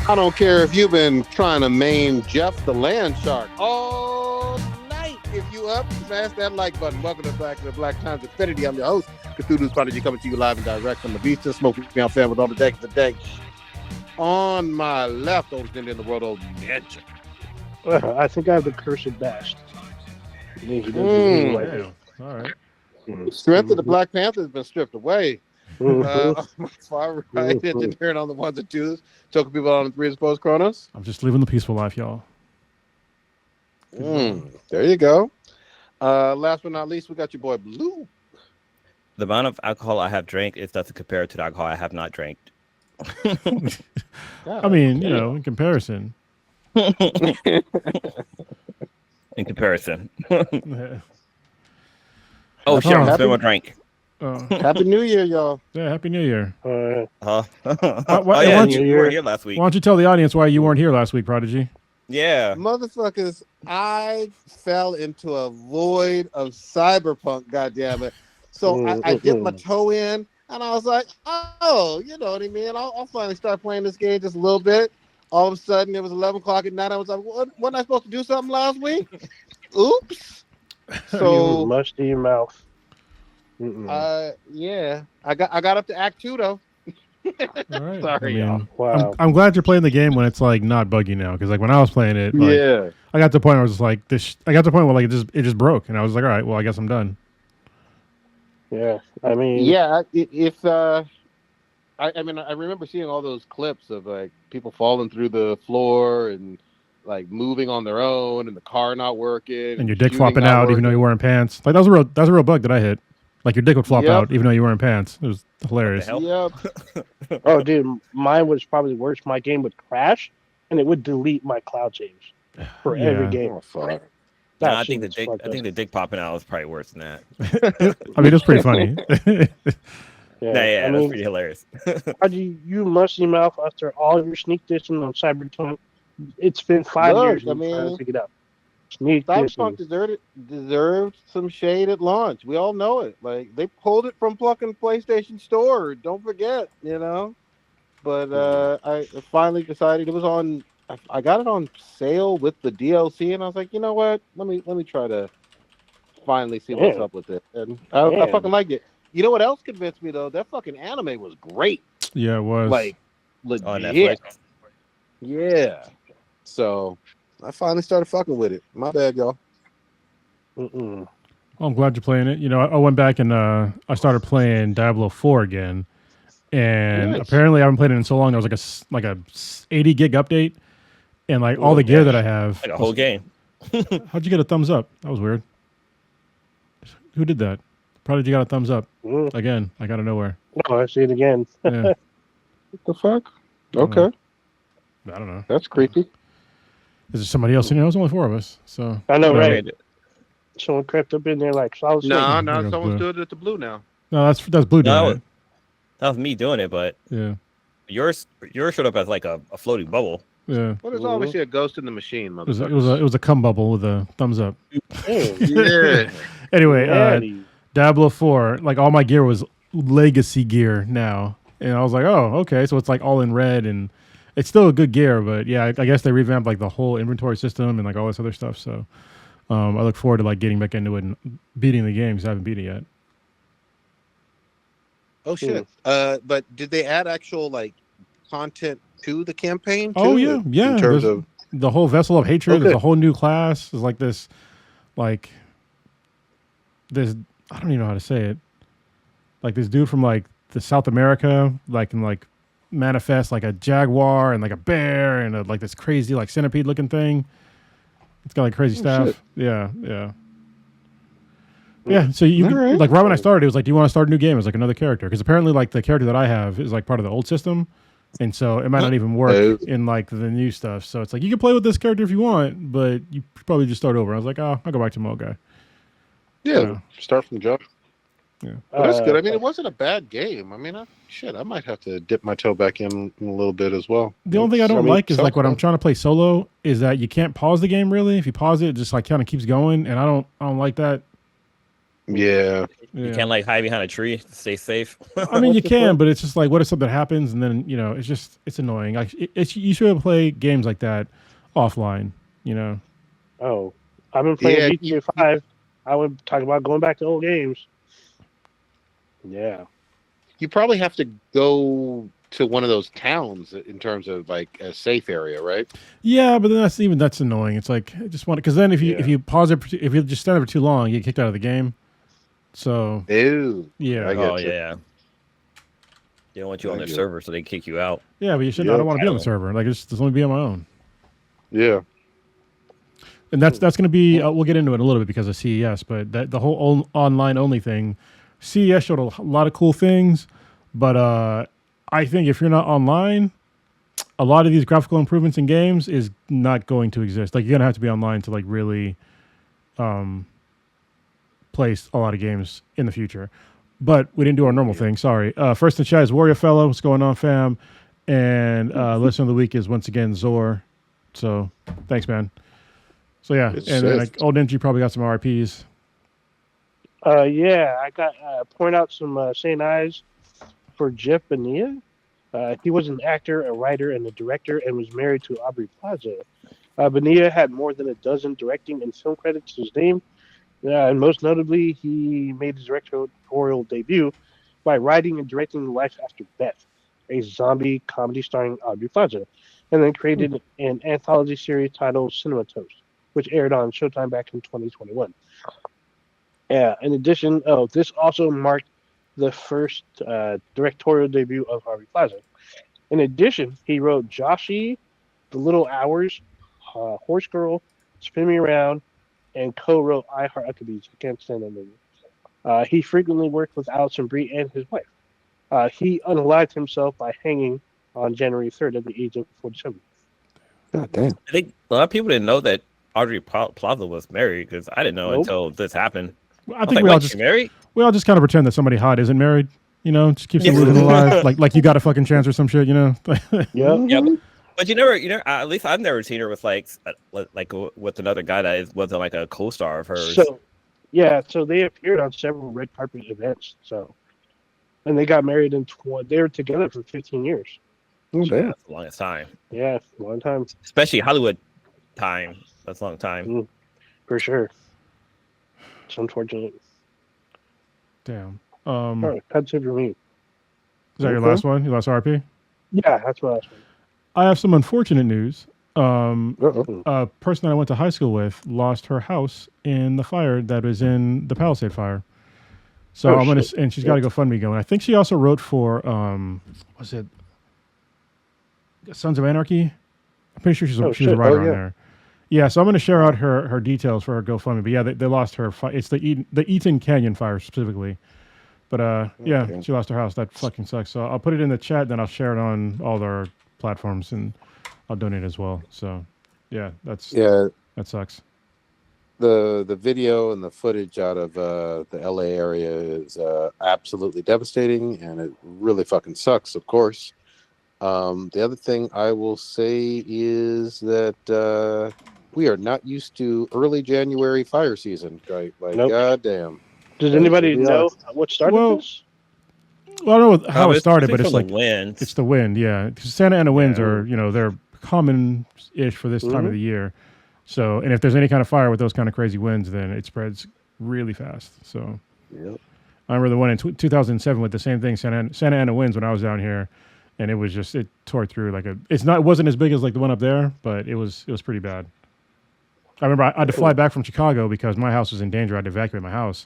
I don't care if you've been trying to maim Jeff the Land Shark all night. If you up, smash that like button. Welcome to Black Times Infinity. I'm your host, Cthulhu's Prodigy, coming to you live and direct from the beach. And smoke with me, I'm fan with all the decks of the day. On my left, oldest ninja in the world, old ninja. I think I have the cursed bast. All right. Strength of the Black Panther has been stripped away. On my far right, engineering on the ones and twos, choking people on the threes, opposed Chronos. I'm just living the peaceful life, y'all. There you go. Last but not least, we got your boy Blue. The amount of alcohol I have drank is nothing compared to the alcohol I have not drank. I mean, in comparison. In comparison. Yeah. Oh, shit, I'm spilling my drink. Happy New Year, y'all. Yeah, Happy New Year. You You weren't here last week. Why don't you tell the audience why you weren't here last week, Prodigy? Yeah. Motherfuckers, I fell into a void of Cyberpunk, goddammit. So I dipped my toe in, and I was like, oh, you know what I mean? I'll finally start playing this game just a little bit. All of a sudden, it was 11 o'clock at night. I was like, wasn't I supposed to do something last week? Oops. So musty mouth. Yeah, I got up to Act 2 though. All right. Sorry, y'all. Wow. I'm glad you're playing the game when it's like not buggy now, because like when I was playing it, like, I got to the point where I was just like this. I got to the point where like it just broke, and I was like, all right, well, I guess I'm done. Yeah, I mean, yeah. I mean, I remember seeing all those clips of like people falling through the floor and like moving on their own, and the car not working, and your dick flopping out even though you're wearing pants. Like that was a real bug that I hit. Like your dick would flop out even though you're wearing pants. It was hilarious. Yep. Oh, dude, mine was probably worse. My game would crash, and it would delete my cloud saves for every game. Oh, fuck. No, I think the dick popping out was probably worse than that. I mean, it's pretty funny. Yeah, that's pretty hilarious. You musty mouth, after all your sneak dissing on Cyberpunk, it's been 5 years. I mean, trying to pick it up. Cyberpunk deserved some shade at launch. We all know it. Like they pulled it from fucking PlayStation Store. Don't forget, But I finally decided it was on. I got it on sale with the DLC, and I was like, you know what? Let me try to finally see what's up with it. And I fucking like it. You know what else convinced me though? That fucking anime was great. Yeah, it was. Like legit. On Netflix. Yeah. So I finally started fucking with it. My bad, y'all. Well, I'm glad you're playing it. I went back and I started playing Diablo 4 again, and apparently I haven't played it in so long. There was like a 80 gig update, and like all the gear that I have, like a whole game. How'd you get a thumbs up? That was weird. Who did that? Prodigy got a thumbs up again. Like out of nowhere. Oh, I see it again. Yeah. What the fuck? Okay. I don't know. That's creepy. Is there somebody else in here? There's only 4 of us. So I know, right? Someone crept up in there like solid. No, someone's doing it at the Blue now. No, that's Blue doing it. That was me doing it, but yours showed up as like a floating bubble. Yeah. Well, there's obviously a ghost in the machine, It was a cum bubble with a thumbs up. Yeah. Anyway, Diablo 4, like all my gear was legacy gear now, and I was like, oh, okay, so it's like all in red, and it's still a good gear, but yeah, I guess they revamped like the whole inventory system and like all this other stuff. So I look forward to like getting back into it and beating the game because I haven't beat it yet. Oh shit! But did they add actual like content to the campaign? Oh yeah. In terms of the whole Vessel of Hatred, there's a whole new class. There's like this, I don't even know how to say it. Like this dude from like the South America, like can like manifest like a jaguar and like a bear and like this crazy like centipede looking thing. It's got like crazy stuff. Shit. Yeah. So you like right when I started, it was like, do you want to start a new game as like another character? Because apparently like the character that I have is like part of the old system, and so it might not even work in like the new stuff. So it's like you can play with this character if you want, but you probably just start over. I was like, oh, I'll go back to my old guy. Yeah, start from the jump. Yeah, but that's good. I mean, it wasn't a bad game. I mean, I might have to dip my toe back in a little bit as well. The only thing I don't like is like when I'm trying to play solo is that you can't pause the game really. If you pause it, it just like kind of keeps going, and I don't like that. Yeah, You can't like hide behind a tree to stay safe. I mean, you can, but it's just like, what if something happens and then it's annoying. Like, you should be able to play games like that offline. Oh, I've been playing GTA 5. I would talk about going back to old games. Yeah. You probably have to go to one of those towns in terms of like a safe area, right? Yeah, but then that's annoying. It's like, I just want it, because then if you pause it, if you just stand there for too long, you get kicked out of the game. So yeah, I get you. Yeah. They don't want you on their server, so they kick you out. Yeah, but you shouldn't. I don't want to be on the server. Like, just let me be on my own. Yeah. And that's going to be. We'll get into it in a little bit because of CES, but the whole online only thing, CES showed a lot of cool things, but I think if you're not online, a lot of these graphical improvements in games is not going to exist. Like, you're gonna have to be online to like really place a lot of games in the future. But we didn't do our normal thing. Sorry. First in chat is Warrior Fellow. What's going on, fam? And listener of the week is once again Zor. So thanks, man. So yeah, and then like Old Ninja probably got some RPs. Yeah, I got point out some St. Eyes for Jeff Bonilla. He was an actor, a writer, and a director, and was married to Aubrey Plaza. Bonilla had more than a dozen directing and film credits to his name, and most notably, he made his directorial debut by writing and directing Life After Beth, a zombie comedy starring Aubrey Plaza, and then created an anthology series titled Cinema Toast, which aired on Showtime back in 2021. Yeah, in addition, this also marked the first directorial debut of Aubrey Plaza. In addition, he wrote Joshi, The Little Hours, Horse Girl, Spin Me Around, and co-wrote I Heart Huckabees. I can't stand that movie. He frequently worked with Alison Brie and his wife. He unalived himself by hanging on January 3rd at the age of 47. God damn. I think a lot of people didn't know that Aubrey Plaza was married, because I didn't know until this happened. I think we all just married. We all just kind of pretend that somebody hot isn't married. Just keeps them living alive, like you got a fucking chance or some shit. Yeah. But you never, at least I've never seen her with like with another guy that wasn't like a co-star of hers. So they appeared on several red carpet events. And they got married they were together for 15 years. Oh, damn. That's the longest time. Yeah, long time. Especially Hollywood time. That's a long time. For sure. It's unfortunate. Damn. That's it for me. Is that your last one? Your last RP? Yeah, that's my last one. I have some unfortunate news. A person that I went to high school with lost her house in the fire that was in the Palisade fire. So and she's got a GoFundMe going. I think she also wrote for was it Sons of Anarchy? I'm pretty sure she was a writer on there. Yeah, so I'm going to share out her details for her GoFundMe. But yeah, they lost her. It's the Eaton Canyon Fire specifically. But she lost her house. That fucking sucks. So I'll put it in the chat, then I'll share it on all their platforms, and I'll donate as well. So yeah, that sucks. The video and the footage out of the LA area is absolutely devastating, and it really fucking sucks, of course. The other thing I will say is that we are not used to early January fire season. Right? Like, goddamn. Does anybody know what started this? Well, I don't know how it started, but it's like the wind. It's the wind, yeah. Because Santa Ana winds are, they're common-ish for this time of the year. So, and if there's any kind of fire with those kind of crazy winds, then it spreads really fast. So, I remember the one in 2007 with the same thing, Santa Ana winds when I was down here, and it tore through like it wasn't as big as like the one up there, but it was pretty bad. I remember I had to fly back from Chicago because my house was in danger. I had to evacuate my house.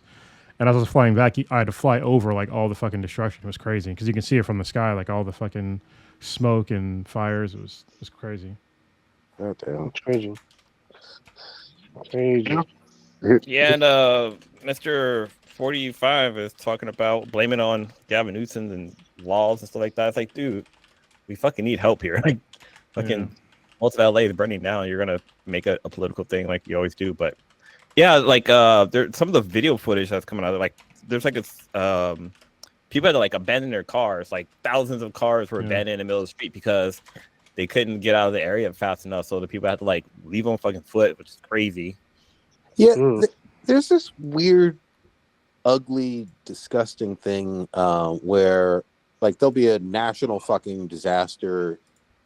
And as I was flying back, I had to fly over like all the fucking destruction. It was crazy because you can see it from the sky, like all the fucking smoke and fires. It was crazy. Oh, damn. It's crazy. Crazy. Yeah, and Mr. 45 is talking about blaming on Gavin Newsom and laws and stuff like that. It's like, dude, we fucking need help here. Like, fucking most of LA is burning down. You're gonna make a political thing like you always do, but. Yeah, like there's some of the video footage that's coming out. Like there's like people had to like abandon their cars. Like thousands of cars were abandoned in the middle of the street because they couldn't get out of the area fast enough. So the people had to like leave on fucking foot, which is crazy. Yeah, there's this weird ugly, disgusting thing where like there'll be a national fucking disaster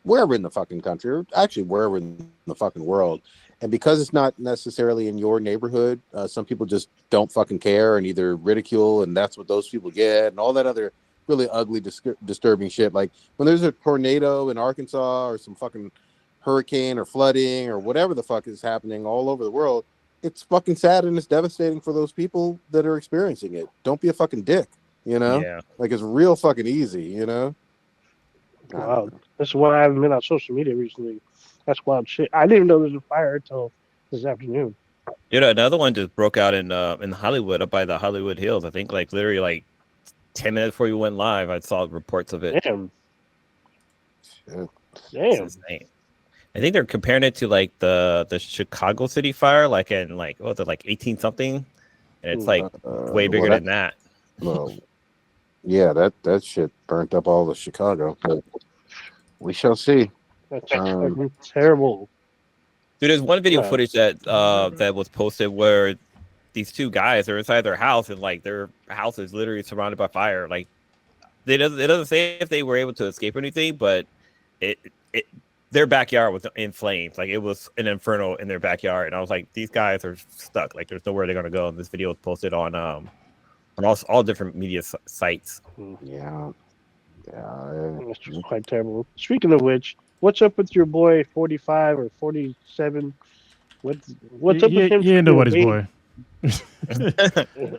wherever in the fucking country, or actually wherever in the fucking world. And because it's not necessarily in your neighborhood, some people just don't fucking care and either ridicule, and that's what those people get, and all that other really ugly, disturbing shit. Like when there's a tornado in Arkansas or some fucking hurricane or flooding or whatever the fuck is happening all over the world, it's fucking sad and it's devastating for those people that are experiencing it. Don't be a fucking dick, you know? Yeah. Like it's real fucking easy, you know? Wow. That's why I haven't been on social media recently. That's wild shit. I didn't even know there was a fire until this afternoon. Dude, another one just broke out in Hollywood, up by the Hollywood Hills. I think like literally like 10 minutes before you went live, I saw reports of it. Damn. Shit. Damn. It's insane. I think they're comparing it to like the Chicago City fire, like in like what was it, like 18 something, and it's like way bigger than that. Well, yeah, that shit burnt up all of Chicago. But we shall see. That's terrible. Dude, there's one video footage that that was posted where these two guys are inside their house and like their house is literally surrounded by fire. Like it doesn't say if they were able to escape or anything, but their backyard was in flames. Like it was an inferno in their backyard, and I was like, these guys are stuck. Like there's nowhere they're gonna go. And this video was posted on all different media sites. Yeah, It's quite terrible. Speaking of which, what's up with your boy 45 or 47? What's up with him? He ain't nobody's boy.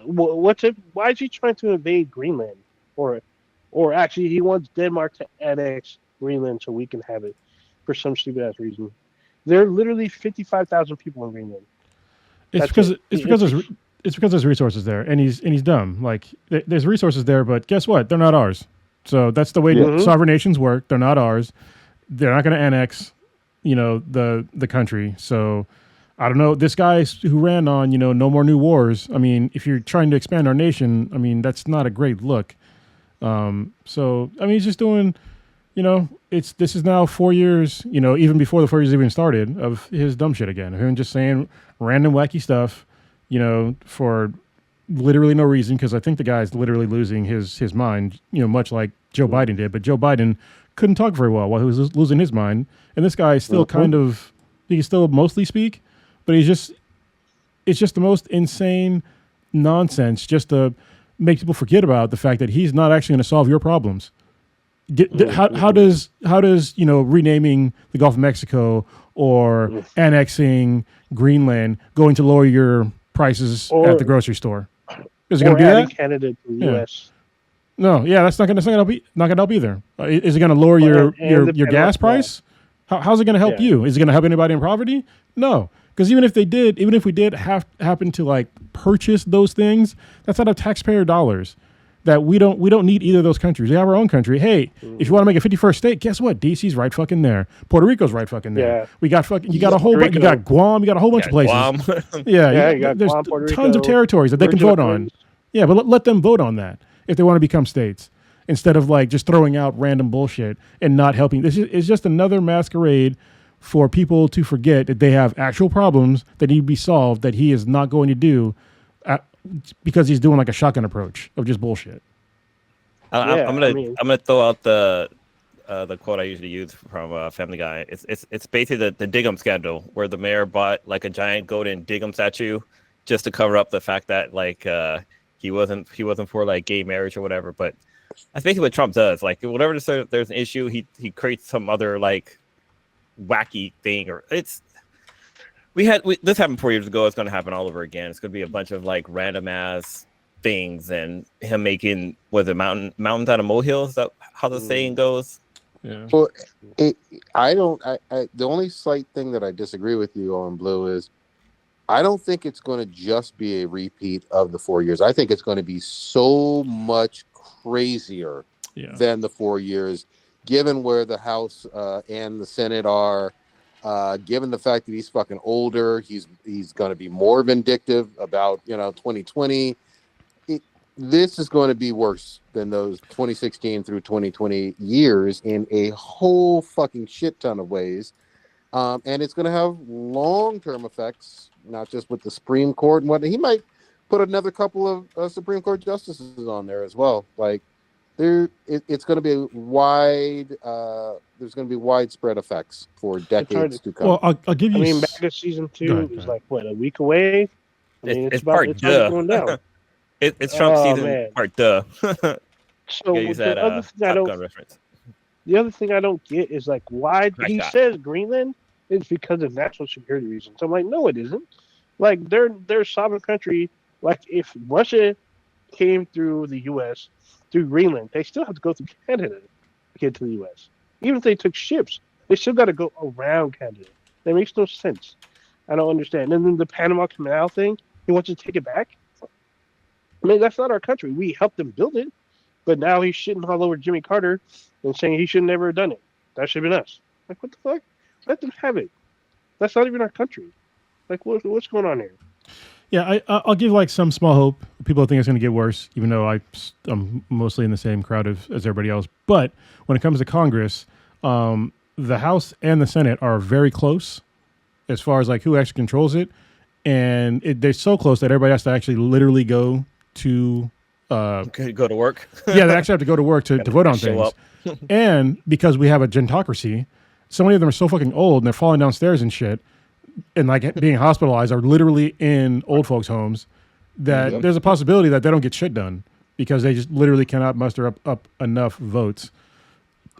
What's it? Why is he trying to invade Greenland? Or actually, he wants Denmark to annex Greenland so we can have it for some stupid ass reason. There are literally 55,000 people in Greenland. It's because there's resources there, and he's dumb. Like there's resources there, but guess what? They're not ours. So that's the way sovereign nations work. They're not ours. They're not going to annex, the country. So I don't know. This guy who ran on, no more new wars. I mean, if you're trying to expand our nation, I mean, that's not a great look. So I mean, he's just doing, this is now 4 years, even before the 4 years even started, of his dumb shit again. Him just saying random wacky stuff, for literally no reason, because I think the guy's literally losing his mind, much like Joe Biden did. But Joe Biden couldn't talk very well while he was losing his mind. And this guy still he can still mostly speak, but it's just the most insane nonsense just to make people forget about the fact that he's not actually going to solve your problems. How does renaming the Gulf of Mexico or annexing Greenland going to lower your prices at the grocery store? Is it going to do that? Canada to the U.S. No, yeah, that's not going to help either. Is it going to lower your gas price? How's it going to help you? Is it going to help anybody in poverty? No, because even if we did happen to like purchase those things, that's out of taxpayer dollars. That we don't need either of those countries. We have our own country. Hey, if you want to make a 51st state, guess what? DC's right fucking there. Puerto Rico's right fucking there. Yeah. We got you got a whole bunch. You got Guam. You got a whole bunch of places. Guam. There's Guam, Puerto tons of territories that they can vote on. Yeah, but let them vote on that if they want to become states, instead of like just throwing out random bullshit and not helping. This is just another masquerade for people to forget that they have actual problems that need to be solved that he is not going to do. Because he's doing like a shotgun approach of just bullshit. I'm gonna throw out the quote I usually use from Family Guy. It's basically the Diggum scandal, where the mayor bought like a giant golden Diggum statue just to cover up the fact that like he wasn't for like gay marriage or whatever. But that's basically what Trump does. Like whatever there's an issue, he creates some other like wacky thing, or it's. This happened 4 years ago. It's going to happen all over again. It's going to be a bunch of like random ass things, and him making mountains out of molehills. Is that how the saying goes? Yeah. Well, the only slight thing that I disagree with you on, Blue, is I don't think it's going to just be a repeat of the 4 years. I think it's going to be so much crazier than the 4 years, given where the House and the Senate are. Given the fact that he's fucking older, he's going to be more vindictive about 2020. This is going to be worse than those 2016 through 2020 years in a whole fucking shit ton of ways, and it's going to have long-term effects, not just with the Supreme Court and whatnot. He might put another couple of Supreme Court justices on there as well. Like, it's going to be wide. There's going to be widespread effects for decades to come. Well, I'll give you. I mean, back to season 2 is like what, a week away. I mean, it's part duh. Going down. It's Trump season man. part duh. So use that Top Gun reference. The other thing I don't get is like why he says Greenland is because of national security reasons. I'm like, no, it isn't. Like they're a sovereign country. Like if Russia came through the U.S. through Greenland, they still have to go through Canada to get to the U.S. Even if they took ships, they still got to go around Canada. That makes no sense. I don't understand. And then the Panama Canal thing, he wants to take it back. I mean, that's not our country. We helped them build it, but now he's shitting all over Jimmy Carter and saying he should never have done it. That should have been us. Like, what the fuck? Let them have it. That's not even our country. Like, what's going on here? Yeah, I'll give like some small hope. People think it's going to get worse, even though I'm mostly in the same crowd as everybody else. But when it comes to Congress, the House and the Senate are very close as far as like who actually controls it. And they're so close that everybody has to actually literally go to go to work. Yeah, they actually have to go to work to vote on things. And because we have a gentocracy, so many of them are so fucking old and they're falling downstairs and shit and like being hospitalized are literally in old folks' homes that there's a possibility that they don't get shit done because they just literally cannot muster up enough votes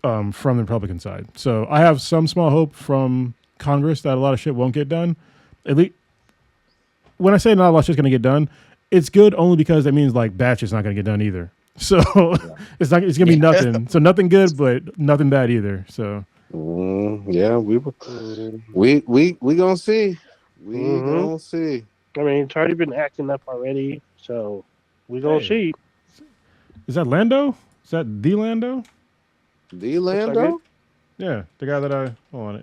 from the Republican side. So I have some small hope from Congress that a lot of shit won't get done. At least when I say not a lot of shit's going to get done, it's good only because that means like batch is not going to get done either. So it's going to be nothing. So nothing good, but nothing bad either. So yeah, we gonna see. We gonna see. I mean, it's already been acting up already, so we gonna see. Is that Lando? Is that the Lando? The Lando? Yeah, the guy that I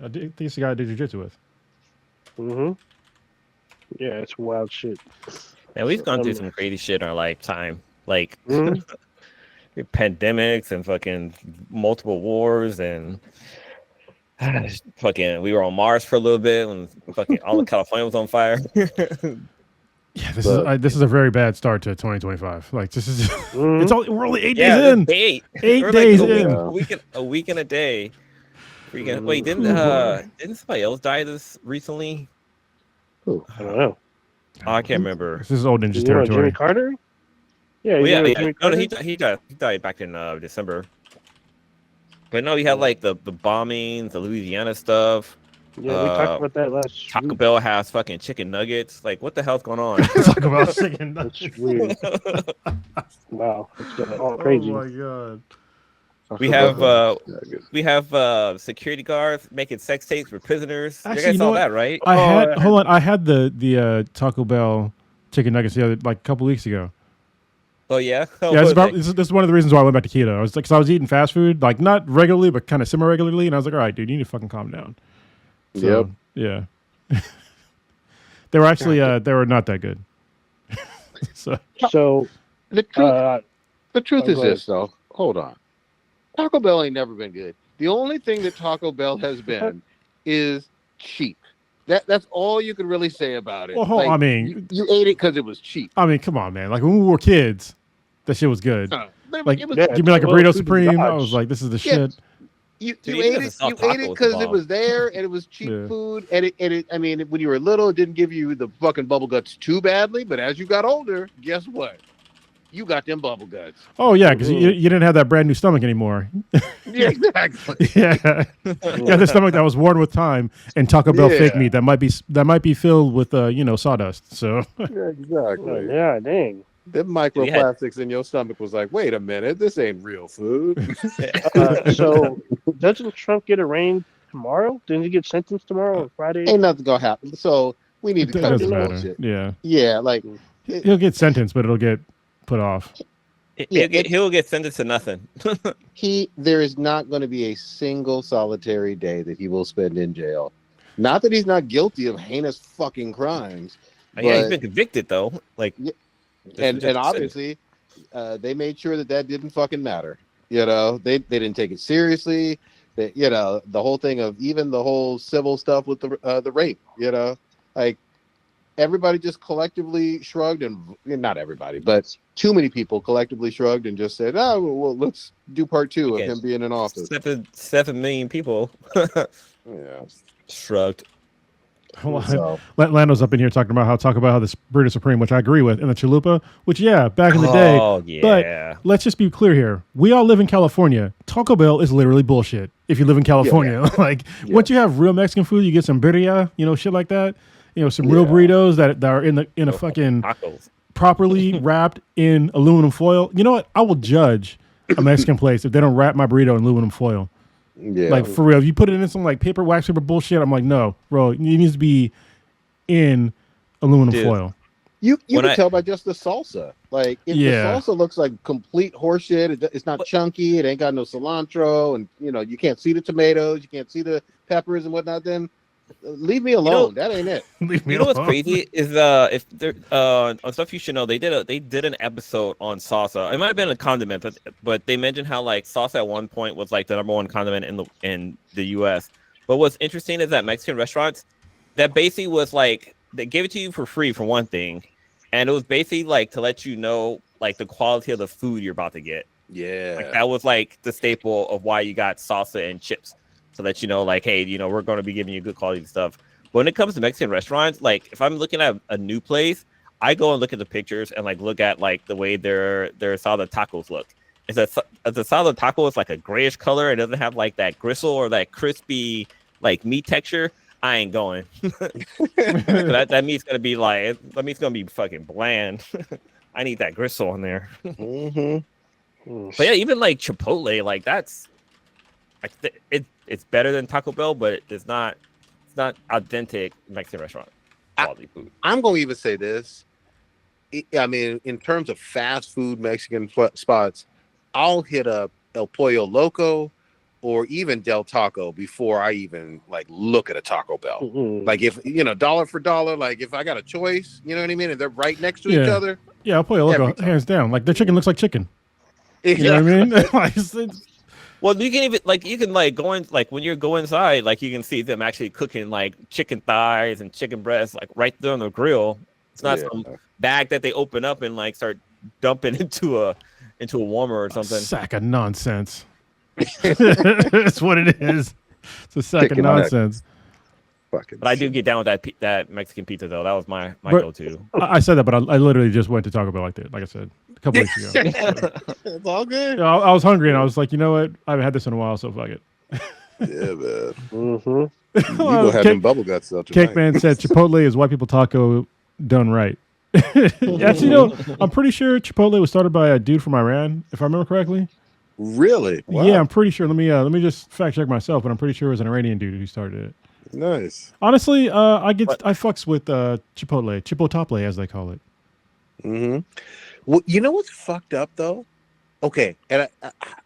think it's the guy I did jiu-jitsu with. Yeah, it's wild shit. Man, we've gone through some crazy shit in our lifetime, like pandemics and fucking multiple wars and fucking. We were on Mars for a little bit when fucking all of California was on fire. Yeah, this is a very bad start to 2025. Like this is, we're only 8 days in. 8 days in. A week and a day. Wait, didn't somebody else die this recently? I don't know. Oh, I can't remember. This is old ninja territory. Jimmy Carter? Yeah, Jimmy Carter? No, he died back in December. But no, he had like the bombings, the Louisiana stuff. Yeah, we talked about that last Taco Bell has fucking chicken nuggets. Like, what the hell's going on? Taco Bell chicken nuggets. That's weird. Wow, it's all crazy. Oh my god. We have security guards making sex tapes for prisoners. Actually, you guys saw that, right? I had the Taco Bell chicken nuggets the other a couple weeks ago. Oh yeah, this is one of the reasons why I went back to keto. I was like, 'cause I was eating fast food, like not regularly, but kind of semi-regularly, and I was like, all right, dude, you need to fucking calm down. So, yeah. They were actually they were not that good. so the truth is this though. Hold on. Taco Bell ain't never been good. The only thing that Taco Bell has been is cheap. That's all you can really say about it. Well, like, I mean, you ate it because it was cheap. I mean, come on, man. Like when we were kids, that shit was good. Like, give me like a burrito supreme. I was like, this is the shit. You ate it because it was there and it was cheap food. And it, I mean, when you were little, it didn't give you the fucking bubble guts too badly. But as you got older, guess what? You got them bubble guts. Oh yeah, because you didn't have that brand new stomach anymore. Yeah, exactly. Yeah, the stomach that was worn with time and Taco Bell fake meat that might be filled with sawdust. So yeah, exactly. Yeah, dang. The microplastics in your stomach was like, wait a minute, this ain't real food. So doesn't Trump get arraigned tomorrow? Didn't he get sentenced tomorrow or Friday? Ain't nothing gonna happen. So we need to cut this bullshit. Yeah, like he'll get sentenced, but it'll get put off. He'll get sentenced to nothing. There is not going to be a single solitary day that he will spend in jail. Not that he's not guilty of heinous fucking crimes. Yeah, he's been convicted though. Like, and obviously, they made sure that didn't fucking matter. You know, they didn't take it seriously. That the whole thing of even the whole civil stuff with the rape. You know, like everybody just collectively shrugged, and not everybody, but too many people collectively shrugged and just said, "Oh, well, let's do part 2 of him being in office." 7 million people. Yeah, shrugged. So. Lando's up in here talking about how this burrito supreme, which I agree with, and the chalupa, which back in the day. Oh yeah. But let's just be clear here. We all live in California. Taco Bell is literally bullshit. If you live in California, once you have real Mexican food, you get some birria, shit like that. Some real burritos that are in a fucking tacos. Properly wrapped in aluminum foil. You know what? I will judge a Mexican place if they don't wrap my burrito in aluminum foil. Yeah. Like, for real. If you put it in some like paper, wax paper bullshit, I'm like, no, bro, it needs to be in aluminum foil. You can tell by just the salsa. Like, if the salsa looks like complete horseshit, it's not chunky, it ain't got no cilantro, and you can't see the tomatoes, you can't see the peppers and whatnot, then leave me alone. That ain't it. Leave me alone. What's crazy is if there on Stuff You Should Know, they did an episode on salsa. It might have been a condiment, but they mentioned how like salsa at one point was like the number one condiment in the US. But what's interesting is that Mexican restaurants, that basically was like they gave it to you for free for one thing, and it was basically like to let you know like the quality of the food you're about to get. Yeah, like that was like the staple of why you got salsa and chips. So that like, hey, we're going to be giving you good quality stuff. But when it comes to Mexican restaurants, like if I'm looking at a new place, I go and look at the pictures and like look at like the way their salad tacos look. The salad taco is like a grayish color. It doesn't have like that gristle or that crispy like meat texture. I ain't going. that meat's gonna be fucking bland. I need that gristle in there. Mm-hmm. But yeah, even like Chipotle, like that's like it's better than Taco Bell, but it's not authentic Mexican restaurant quality food. I'm going to even say this. I mean, in terms of fast food Mexican spots, I'll hit up El Pollo Loco or even Del Taco before I even like look at a Taco Bell. Mm-hmm. Like if dollar for dollar, like if I got a choice, you know what I mean, and they're right next to each other. Yeah, El Pollo Loco, hands down. Like their chicken looks like chicken. Exactly. You know what I mean? Well, you can go in, like when you go inside, like you can see them actually cooking like chicken thighs and chicken breasts, like right there on the grill. It's not some bag that they open up and like start dumping into a warmer or something. A sack of nonsense. That's what it is. It's a sack of nonsense. But I do get down with that Mexican pizza though. That was my go-to. I said that, but I literally just went to Taco Bell like I said a couple weeks ago. It's all good. I was hungry and I was like, you know what? I haven't had this in a while, so fuck it. Yeah, man. Mm-hmm. You go have them bubble guts though tonight. Cake Man said Chipotle is white people taco done right. Actually, I'm pretty sure Chipotle was started by a dude from Iran, if I remember correctly. Really? Wow. Yeah, I'm pretty sure. Let me just fact check myself, but I'm pretty sure it was an Iranian dude who started it. Nice. Honestly, I fucks with Chipotle as they call it. Mm-hmm. Well, you know what's fucked up though? Okay, and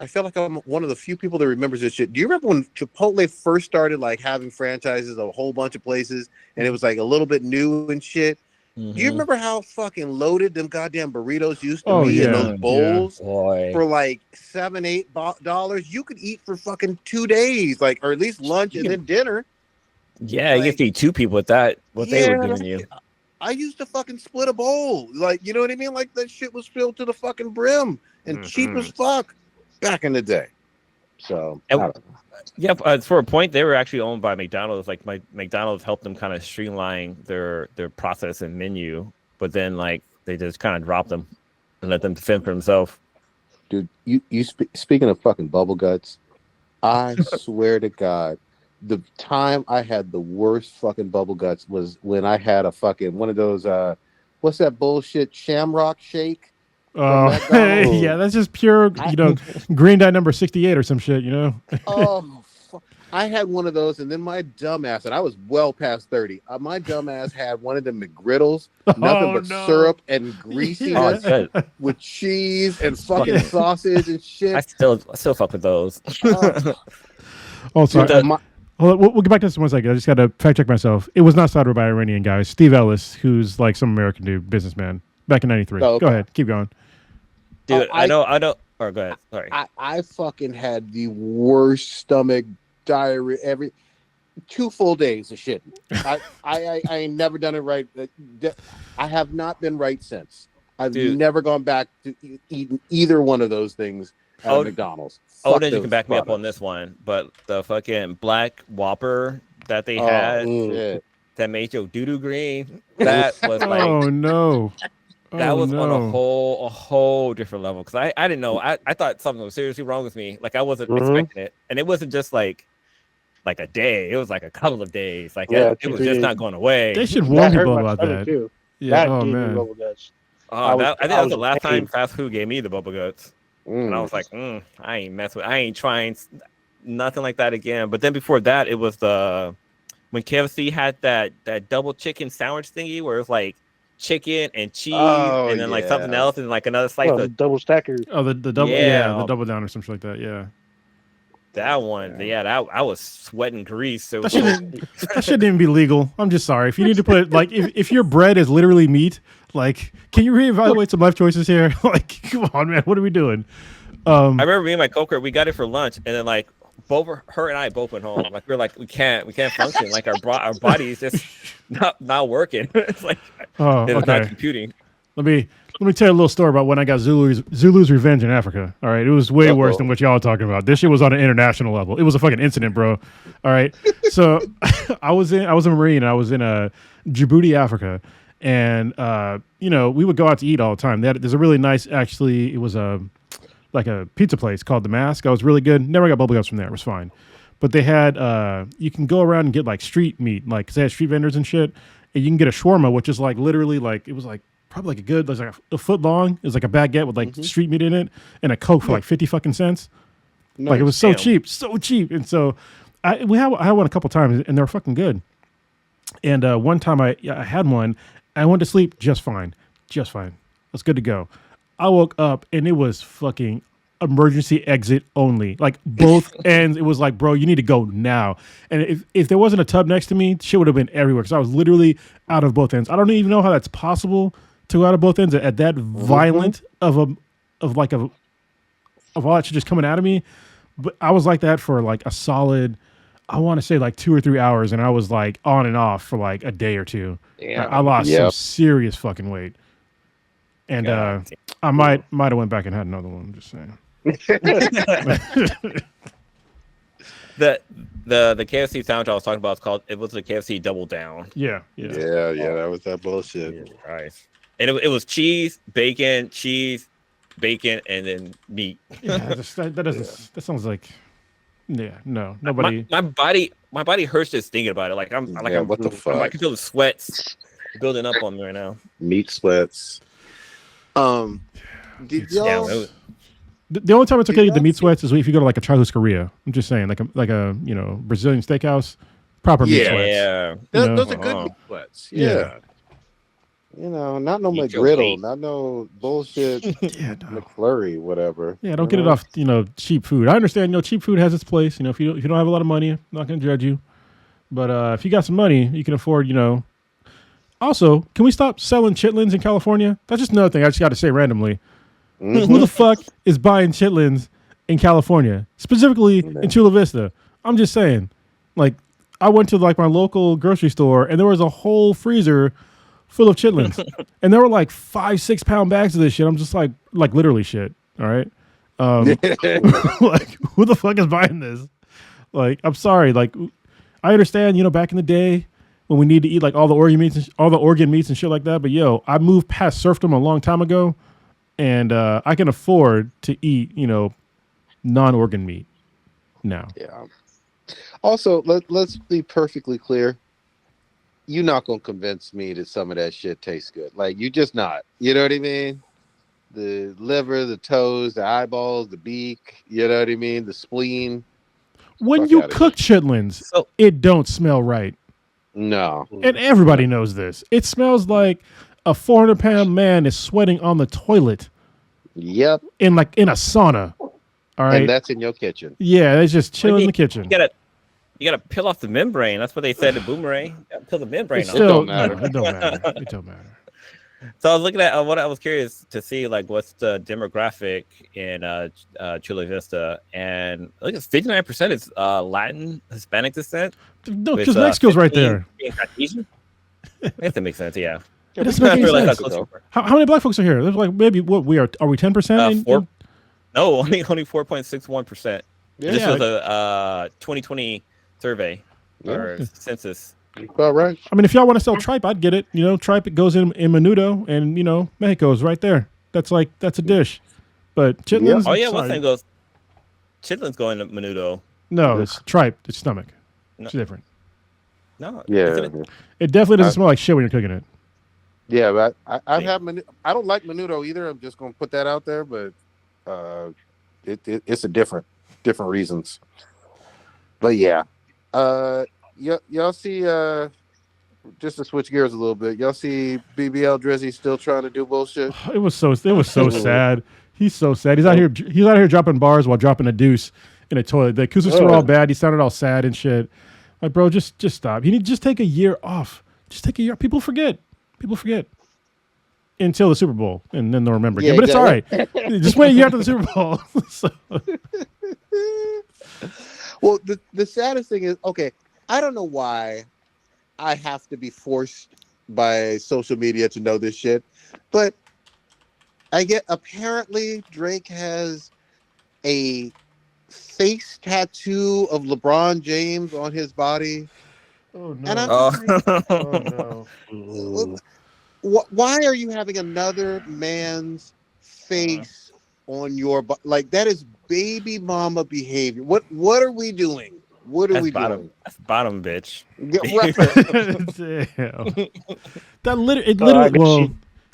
I feel like I'm one of the few people that remembers this shit. Do you remember when Chipotle first started like having franchises of a whole bunch of places, and it was like a little bit new and shit? Mm-hmm. Do you remember how fucking loaded them goddamn burritos used to be in those bowls for like $7-8? You could eat for fucking 2 days, like, or at least lunch and then dinner. Yeah, you have to eat 2 people with that. They were giving you. I used to fucking split a bowl, like, you know what I mean? Like that shit was filled to the fucking brim and cheap as fuck back in the day. So, yeah, for a point, they were actually owned by McDonald's. Like, McDonald's helped them kind of streamline their process and menu, but then like they just kind of dropped them and let them fend for themselves. Dude, speaking of fucking bubble guts, I swear to God, the time I had the worst fucking bubble guts was when I had a fucking one of those what's that bullshit Shamrock Shake? Yeah, that's just pure, green dye number 68 or some shit, Oh, I had one of those, and then my dumbass, and I was well past 30. My dumbass had one of them McGriddles, nothing but syrup and greasiness with cheese and fucking sausage and shit. I still fuck with those. Oh, sorry. We'll get back to this in 1 second. I just got to fact check myself. It was not started by Iranian guys. Steve Ellis, who's like some American dude, businessman, back in '93. Oh, okay. Go ahead, keep going. Dude, I know. Or go ahead. Sorry. I fucking had the worst stomach diarrhea. 2 full days of shitting. I ain't never done it right. I have not been right since. I've never gone back to eating either one of those things at McDonald's. Then you can back me up on this one, but the fucking black Whopper that they had that made your doo-doo green, that was like, oh no. That was on a whole different level, because I didn't know. I thought something was seriously wrong with me. Like, I wasn't expecting it, and it wasn't just like a day. It was like a couple of days. Like, it was just not going away. They should warn people about that. Too. Yeah. That gave me bubble guts. I think that was the last time fast food gave me the bubble guts, and I was like, I ain't trying nothing like that again. But then before that, it was when KFC had that double chicken sandwich thingy where it was like chicken and cheese and then like something else and like another slice of double stacker. Oh, the double, the double down or something like that. Yeah. That one, I was sweating grease. So that shouldn't even be legal. I'm just sorry. If you need to put like, if your bread is literally meat, like, can you reevaluate some life choices here? Like, come on, man, what are we doing? I remember me and my coworker, we got it for lunch, and then like her and I both went home. Like, we're like, we can't function. Like, our bodies just not working. It's like it's not computing. Let me tell you a little story about when I got Zulu's revenge in Africa. All right, it was way worse than what y'all are talking about. This shit was on an international level. It was a fucking incident, bro. All right, so I was a Marine. And I was in Djibouti, Africa, and we would go out to eat all the time. There's a really nice, actually, it was like a pizza place called The Mask. That was really good. Never got bubble guts from there. It was fine, but they had you can go around and get like street meat, like 'cause they had street vendors and shit, and you can get a shawarma, which is like literally like it was like. Probably like it was like a foot long. It was like a baguette with like street meat in it and a Coke for like 50 fucking cents. Nice. Like, it was so cheap. And so I had one a couple times and they were fucking good. And one time I had one. I went to sleep just fine. It's good to go. I woke up and it was fucking emergency exit only. Like, both ends. It was like, bro, you need to go now. And if there wasn't a tub next to me, shit would have been everywhere because I was literally out of both ends. I don't even know how that's possible to go out of both ends at that violent of all that shit just coming out of me. But I was like that for like a solid, I want to say like 2 or 3 hours, and I was like on and off for like a day or two. Yeah, I lost some serious fucking weight, and I might have went back and had another one. I'm just saying. The KFC sandwich I was talking about was the KFC Double Down. Yeah, that was that bullshit. Yeah, right. And it was cheese, bacon, and then meat. Yeah, that sounds like, no, nobody. My body hurts just thinking about it. Like, what the fuck? I can feel the sweats building up on me right now. Meat sweats. Did y'all? The only time it's okay to get the meat sweats is if you go to like a Churrascaria. I'm just saying, like a Brazilian steakhouse, proper meat sweats. Yeah, those are good meat sweats. Yeah. Not no McGriddle, not no bullshit McFlurry, whatever. Yeah, don't get it off, cheap food. I understand, cheap food has its place. If you don't have a lot of money, I'm not going to judge you. But if you got some money, you can afford, Also, can we stop selling chitlins in California? That's just another thing I just got to say randomly. Who the fuck is buying chitlins in California, specifically in Chula Vista? I'm just saying. Like, I went to like my local grocery store and there was a whole freezer full of chitlins, and there were like 5-6 pound bags of this shit. I'm just like literally shit. All right, like, who the fuck is buying this? Like, I'm sorry. Like, I understand. Back in the day when we need to eat like all the organ meats and shit like that. But I moved past serfdom a long time ago. And I can afford to eat, non-organ meat now. Yeah. Also, let's be perfectly clear. You're not going to convince me that some of that shit tastes good. Like, you just not. You know what I mean? The liver, the toes, the eyeballs, the beak. You know what I mean? The spleen. When you cook chitlins, it don't smell right. No. And everybody knows this. It smells like a 400-pound man is sweating on the toilet. Yep. In a sauna. All right. And that's in your kitchen. Yeah, it's just chilling in the kitchen. You gotta peel off the membrane. That's what they said in Boomerang. You gotta peel the membrane off. It don't matter. It don't matter. So I was looking at what I was curious to see, like what's the demographic in Chula Vista, and look, it's 59% is Latin Hispanic descent. No, With, because Mexico's right there. being Caucasian. I guess that makes sense. Yeah. It doesn't make any Like sense. How many black folks are here? There's like maybe what we are we 10%? No, only 4.61%. Yeah. This was a 2020 survey or census. All right. I mean, if y'all want to sell tripe, I'd get it. You know, tripe, it goes in menudo, and you know, Mexico's right there. That's a dish. But chitlins. Oh yeah, what's name goes? Chitlins going to menudo. No, it's tripe. It's stomach. No. It's different. No. Yeah. It definitely doesn't smell like shit when you're cooking it. Yeah, but I I don't like menudo either. I'm just gonna put that out there, but it's a different reasons. But yeah, y'all see, just to switch gears a little bit, y'all see BBL Drizzy still trying to do bullshit. It was so sad. He's so sad. He's out here dropping bars while dropping a deuce in a toilet. The acoustics were all bad. He sounded all sad and shit. Like, bro, just stop. You need to just take a year off. Just take a year. People forget until the Super Bowl, and then they'll remember again. But it's all right. Just wait a year after the Super Bowl. Well, the saddest thing is, okay, I don't know why I have to be forced by social media to know this shit, but apparently Drake has a face tattoo of LeBron James on his body. Oh no! And Oh no! Why are you having another man's face on your body? Like, that is baby mama behavior. What are we doing? What are we doing? That's bottom, bitch.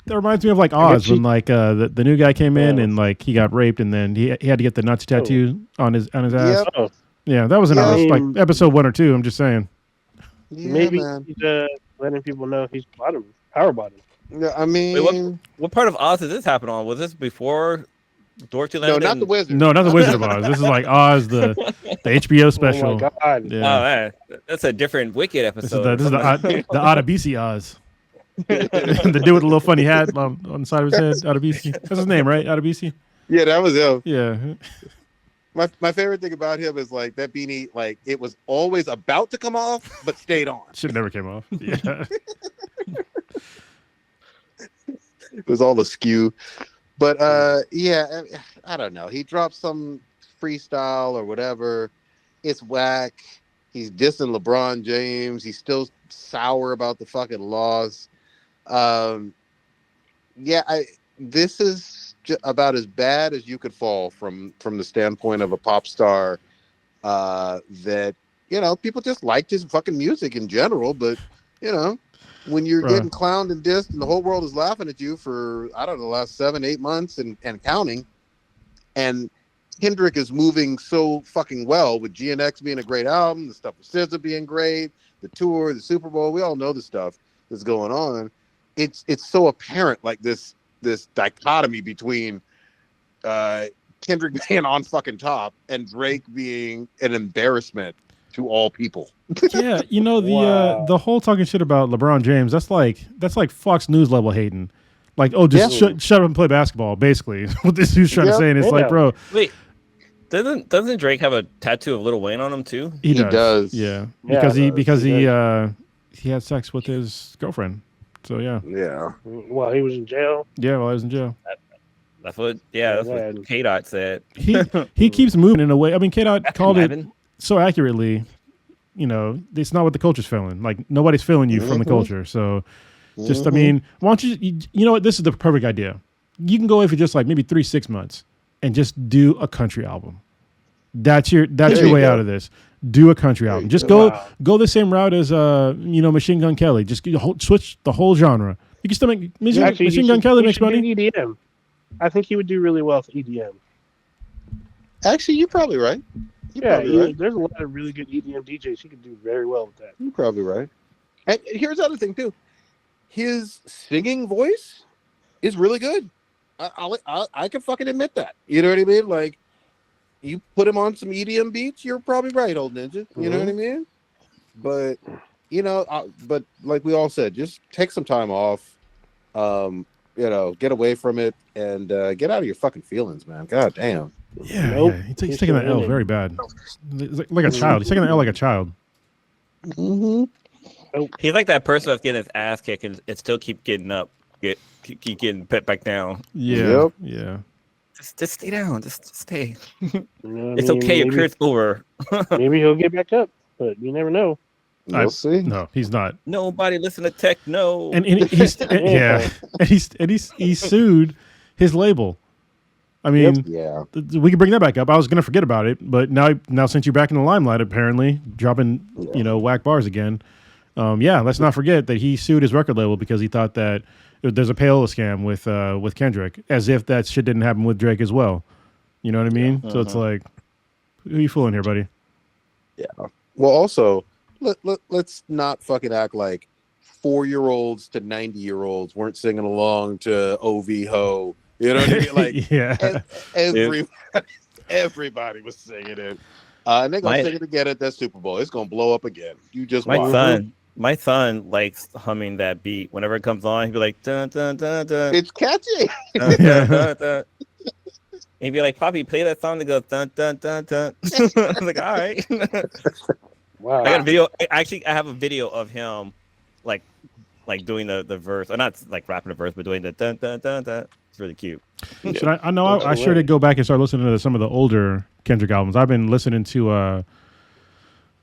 That reminds me of like Oz when like the new guy came in and like he got raped and then he had to get the Nazi tattoo on his ass. Yep. Yeah, that was in Oz, like episode 1 or 2. I'm just saying. Yeah, maybe he's letting people know he's power bottom. Yeah, I mean, wait, what part of Oz did this happen on? Was this before Dorothy Landed? No, not the Wizard. No, not the Wizard of Oz. This is like Oz, the HBO special. Oh my god! Yeah. Oh man, that's a different Wicked episode. This is the Adabisi Oz. The dude with the little funny hat on the side of his head, Adabisi. That's his name, right? Adabisi. Yeah, that was him. Yeah. My favorite thing about him is like that beanie, like it was always about to come off, but stayed on. Should never came off. Yeah. It was all askew. But yeah, I don't know. He dropped some freestyle or whatever. It's whack. He's dissing LeBron James. He's still sour about the fucking loss. This is about as bad as you could fall from the standpoint of a pop star. That, you know, people just liked his fucking music in general, but you know, when you're getting clowned and dissed and the whole world is laughing at you for, I don't know, the last 7-8 months and counting, and Kendrick is moving so fucking well with GNX being a great album, the stuff with SZA being great, the tour, the Super Bowl, we all know the stuff that's going on. It's so apparent, like this dichotomy between Kendrick being on fucking top and Drake being an embarrassment to all people. Yeah, you know, the whole talking shit about LeBron James, that's like Fox News level hating. Like, oh, just shut up and play basketball, basically. What this dude's trying to say, and it's like, bro. Wait, doesn't Drake have a tattoo of Lil Wayne on him too? He does. Yeah. Because he had sex with his girlfriend. So yeah. Yeah. While he was in jail. Yeah, while he was in jail. That's what K-Dot said. He keeps moving in a way. I mean, K-Dot called it so accurately. You know, it's not what the culture's feeling. Like, nobody's feeling you from the culture. So just, I mean, why don't you know what? This is the perfect idea. You can go in for just like maybe 3-6 months and just do a country album. That's your way out of this. Do a country album. Just go the same route as Machine Gun Kelly. Just switch the whole genre. You can still make Machine Gun Kelly makes money. EDM. I think he would do really well with EDM. Actually, you're probably right. There's a lot of really good EDM DJs. He could do very well with that. You're probably right. And here's the other thing too. His singing voice is really good. I can fucking admit that. You know what I mean? Like, you put him on some EDM beats, you're probably right, old ninja. You know what I mean? But, but like we all said, just take some time off. Get away from it and get out of your fucking feelings, man. God damn. Yeah, Nope. yeah. He's taking that L very bad. Like a child. He's taking that L like a child. Mm-hmm. He's like that person that's getting his ass kicked and still keep getting up, keep getting put back down. Yeah, yeah. Just stay down. Just stay. It's okay. Your career's over. Maybe he'll get back up, but you never know. We'll see. No, he's not. Nobody listen to techno. And he's he sued his label. I mean, yeah, we can bring that back up. I was gonna forget about it, but now since you're back in the limelight, apparently dropping whack bars again. Let's not forget that he sued his record label because he thought that there's a payola scam with Kendrick, as if that shit didn't happen with Drake as well. You know what I mean? So it's like, who are you fooling here, buddy? Yeah. Well, also, let's not fucking act like 4-year-olds to 90-year-olds weren't singing along to OV Ho. You know what I mean? Like, everybody was singing it. And they're gonna sing it again at that Super Bowl. It's gonna blow up again. You just watch. My son likes humming that beat. Whenever it comes on, he'd be like, dun, dun, dun, dun. It's catchy. Dun, dun, dun, dun. He'd be like, Poppy, play that song to go dun dun dun dun. I was like, all right. Wow. I got a video. Actually, I have a video of him like doing the verse. Or not like rapping the verse, but doing the dun dun dun dun. It's really cute. I sure did go back and start listening to some of the older Kendrick albums. I've been listening to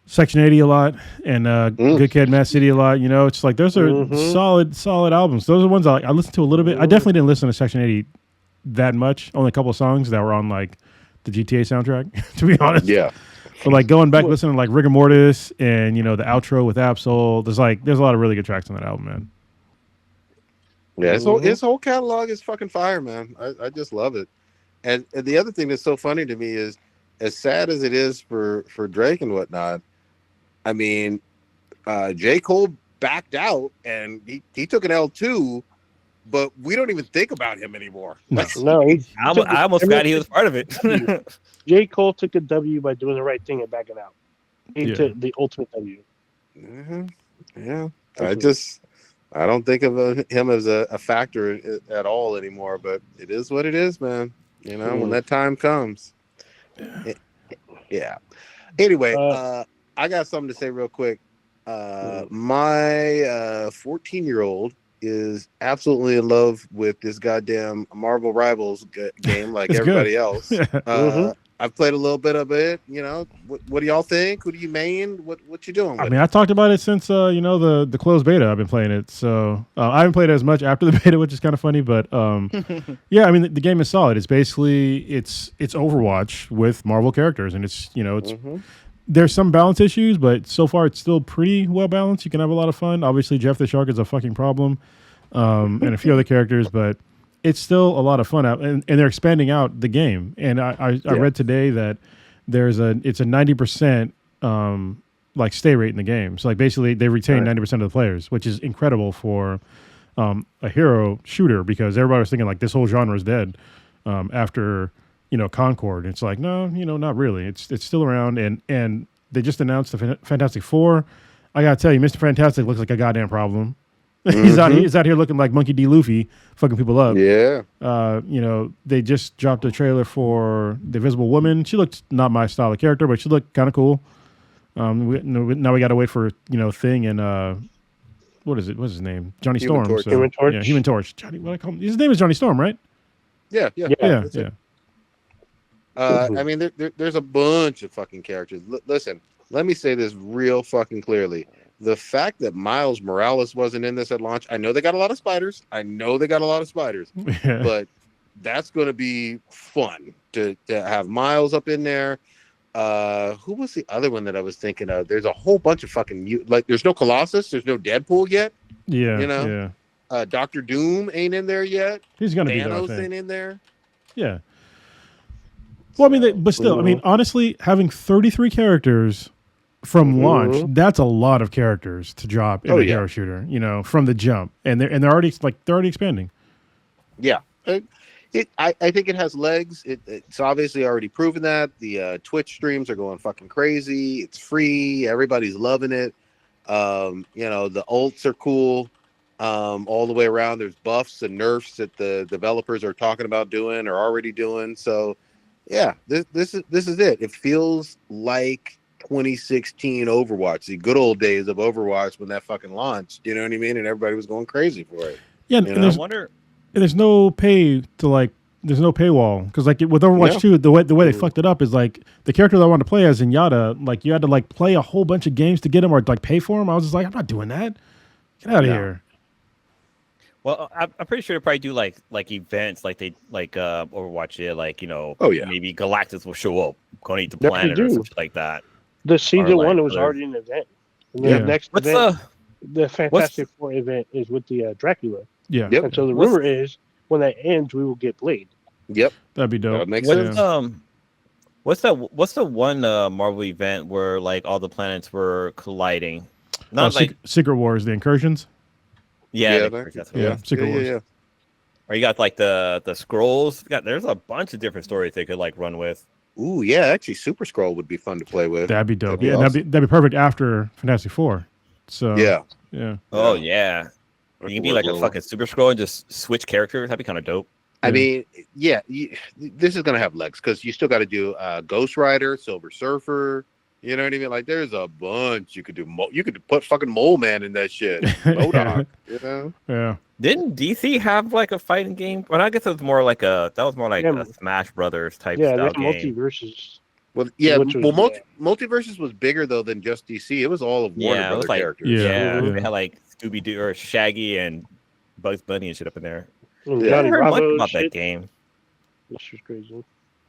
Section 80 a lot and Good Kid, Mad City a lot. You know, it's like those are solid albums. Those are ones I listened to a little bit. I definitely didn't listen to Section 80 that much. Only a couple of songs that were on like the GTA soundtrack, to be honest. Yeah. But like going back listening to like Rigor Mortis and the outro with Absol, there's a lot of really good tracks on that album, man. Yeah, his whole catalog is fucking fire, man. I just love it. And the other thing that's so funny to me is, as sad as it is for Drake and whatnot, I mean, J. Cole backed out and he took an L too, but we don't even think about him anymore. No, I almost forgot he was part of it. J. Cole took a W by doing the right thing and backing out. He took the ultimate W. Yeah. I don't think of him as a factor at all anymore, but it is what it is, man. You know, when that time comes. Yeah. Anyway, I got something to say real quick. My 14-year-old is absolutely in love with this goddamn Marvel Rivals game, like everybody else. I've played a little bit of it. You know, what do y'all think? Who do you main? What you doing? I mean, I talked about it since the closed beta. I've been playing it, so I haven't played it as much after the beta, which is kind of funny. But yeah, I mean, the game is solid. It's basically it's Overwatch with Marvel characters, and it's there's some balance issues, but so far it's still pretty well balanced. You can have a lot of fun. Obviously, Jeff the Shark is a fucking problem, and a few other characters, but it's still a lot of fun out, and they're expanding out the game. And I read today that it's a 90% like stay rate in the game. So like basically they retain 90% of the players, which is incredible for a hero shooter, because everybody was thinking like this whole genre is dead after Concord. It's like no, not really. It's still around, and they just announced the Fantastic Four. I gotta tell you, Mr. Fantastic looks like a goddamn problem. He's out here looking like Monkey D. Luffy, fucking people up. Yeah. They just dropped a trailer for The Invisible Woman. She looked not my style of character, but she looked kind of cool. Now we got to wait for Thing and what is it? What's his name? Johnny Human Storm. Torch. So, Human Torch. Yeah, Human Torch. Johnny, what I call him? His name is Johnny Storm, right? Yeah. Yeah. I mean, there's a bunch of fucking characters. Listen, let me say this real fucking clearly. The fact that Miles Morales wasn't in this at launch, I know they got a lot of spiders. But that's going to be fun to have Miles up in there. Who was the other one that I was thinking of? There's a whole bunch of fucking there's no Colossus, there's no Deadpool yet. Yeah. Dr. Doom ain't in there yet. He's gonna be Thanos there, ain't in there. Yeah. Well, I mean, but still, I mean, honestly, having 33 characters from launch, that's a lot of characters to drop in a hero shooter, from the jump, and they're already expanding. Yeah, I think it has legs. It's obviously already proven that. The Twitch streams are going fucking crazy. It's free. Everybody's loving it. The ults are cool. all the way around. There's buffs and nerfs that the developers are talking about doing or already doing. So, yeah, this is it. It feels like 2016 Overwatch, the good old days of Overwatch when that fucking launched. You know what I mean? And everybody was going crazy for it. Yeah, and there's no pay to like. There's no paywall because like with Overwatch 2, the way they fucked it up is like the character that I wanted to play as Zenyatta, like you had to like play a whole bunch of games to get him or like pay for him. I was just like, I'm not doing that. Get out of here. Well, I'm pretty sure they probably do like events like they Overwatch it, like maybe Galactus will show up, going to eat the planet or something like that. The season one was already an event. And the next event, the Fantastic Four event is with the Dracula. Yeah. And so the rumor is when that ends, we will get Blade. Yep, that'd be dope. That makes sense. What's the one Marvel event where like all the planets were colliding? Not Secret Wars, the incursions. Yeah, Secret Wars. Yeah. Or you got like the scrolls. There's a bunch of different stories they could like run with. Ooh, yeah, actually, Super Scroll would be fun to play with. That'd be dope. That'd be perfect after Fantastic Four. So yeah. Oh yeah, you can be like a fucking Super Scroll and just switch characters. That'd be kind of dope. I mean, this is gonna have legs because you still got to do Ghost Rider, Silver Surfer. You know what I mean? Like, there's a bunch you could do. You could put fucking Mole Man in that shit. Modok, you know? Yeah. Didn't DC have like a fighting game? Well, I guess it was more like a Smash Brothers type style game. Multiverses. Well, yeah. Multiverses was bigger though than just DC. It was all of Warner Brothers characters. Yeah. They had like Scooby Doo or Shaggy and Bugs Bunny and shit up in there. I heard much about that game. This was crazy.